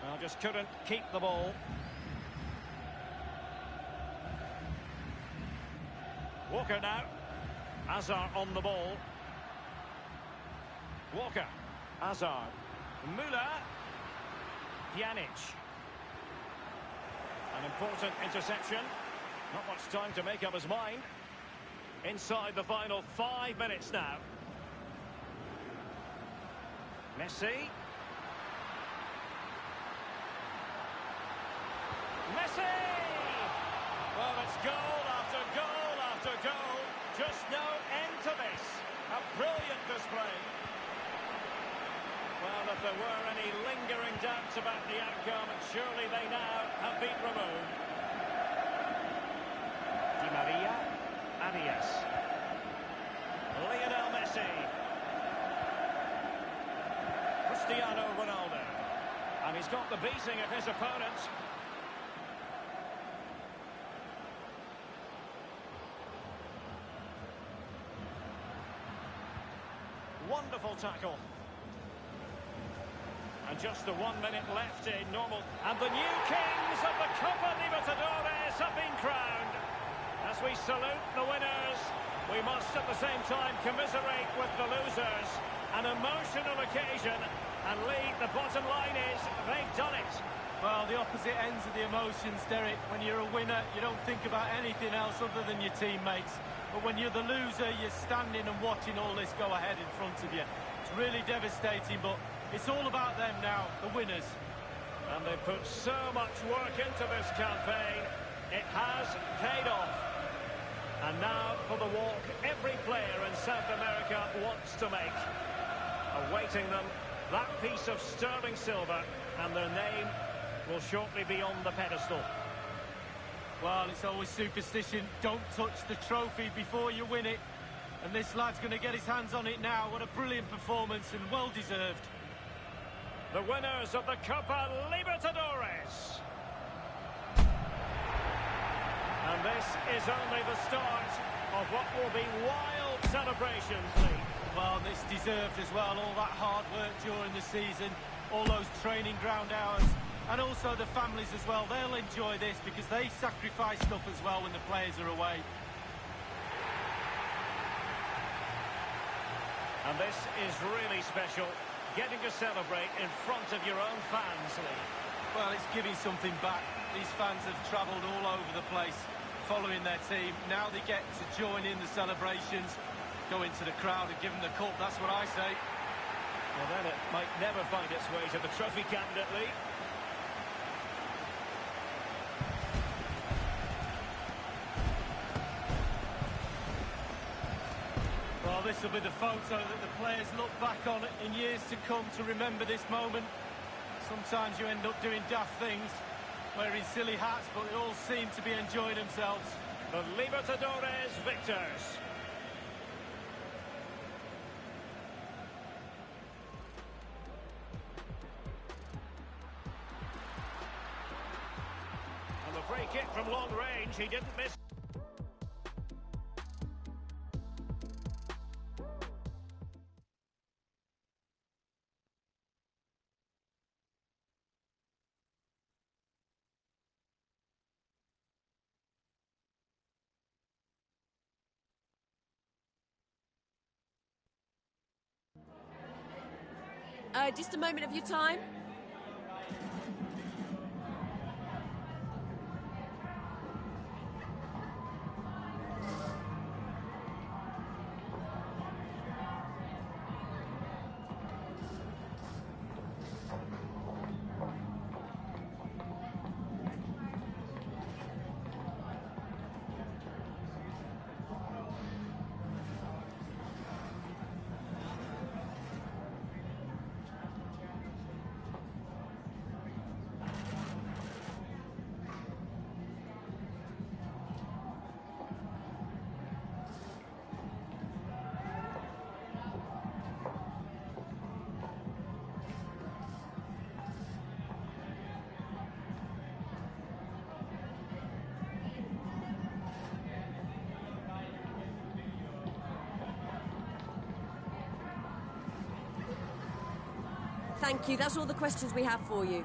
Speaker 1: Well, just couldn't keep the ball. Walker now. Hazard on the ball. Walker. Hazard. Müller. Pjanic. And Important interception. Not much time to make up his mind. Inside the final 5 minutes now. Messi. Messi! Well, it's goal after goal after goal. Just no end to this. A brilliant display. Well, if there were any lingering doubts about the outcome, surely they now have been removed. Di Maria, Arias. Lionel Messi. Cristiano Ronaldo. And he's got the beating of his opponents. Wonderful tackle. And just the 1 minute left in normal. And the new kings of the Copa Libertadores have been crowned. As we salute the winners, we must at the same time commiserate with the losers. An emotional occasion. And Lee, the bottom line is, they've done it.
Speaker 2: Well, the opposite ends of the emotions, Derek. When you're a winner, you don't think about anything else other than your teammates. But when you're the loser, you're standing and watching all this go ahead in front of you. It's really devastating, but it's all about them now, the winners.
Speaker 1: And they put so much work into this campaign. It has paid off. And now for the walk every player in South America wants to make. Awaiting them, that piece of sterling silver, and their name will shortly be on the pedestal.
Speaker 2: Well, it's always superstition. Don't touch the trophy before you win it. And this lad's going to get his hands on it now. What a brilliant performance and well-deserved.
Speaker 1: The winners of the Copa Libertadores. And this is only the start of what will be wild celebrations, Lee.
Speaker 2: Well, it's deserved as well. All that hard work during the season, all those training ground hours, and also the families as well. They'll enjoy this because they sacrifice stuff as well when the players are away.
Speaker 1: And this is really special, getting to celebrate in front of your own fans, Lee.
Speaker 2: Well, it's giving something back. These fans have travelled all over the place following their team. Now they get to join in the celebrations, go into the crowd and give them the cup. That's what I say.
Speaker 1: Well, then it might never find its way to the trophy cabinet, Lee.
Speaker 2: Well, this will be the photo that the players look back on in years to come to remember this moment. Sometimes you end up doing daft things, wearing silly hats, but they all seem to be enjoying themselves.
Speaker 1: The Libertadores victors. And the free kick from long range, he didn't miss.
Speaker 5: Just a moment of your time. Thank you. That's all the questions we have for you.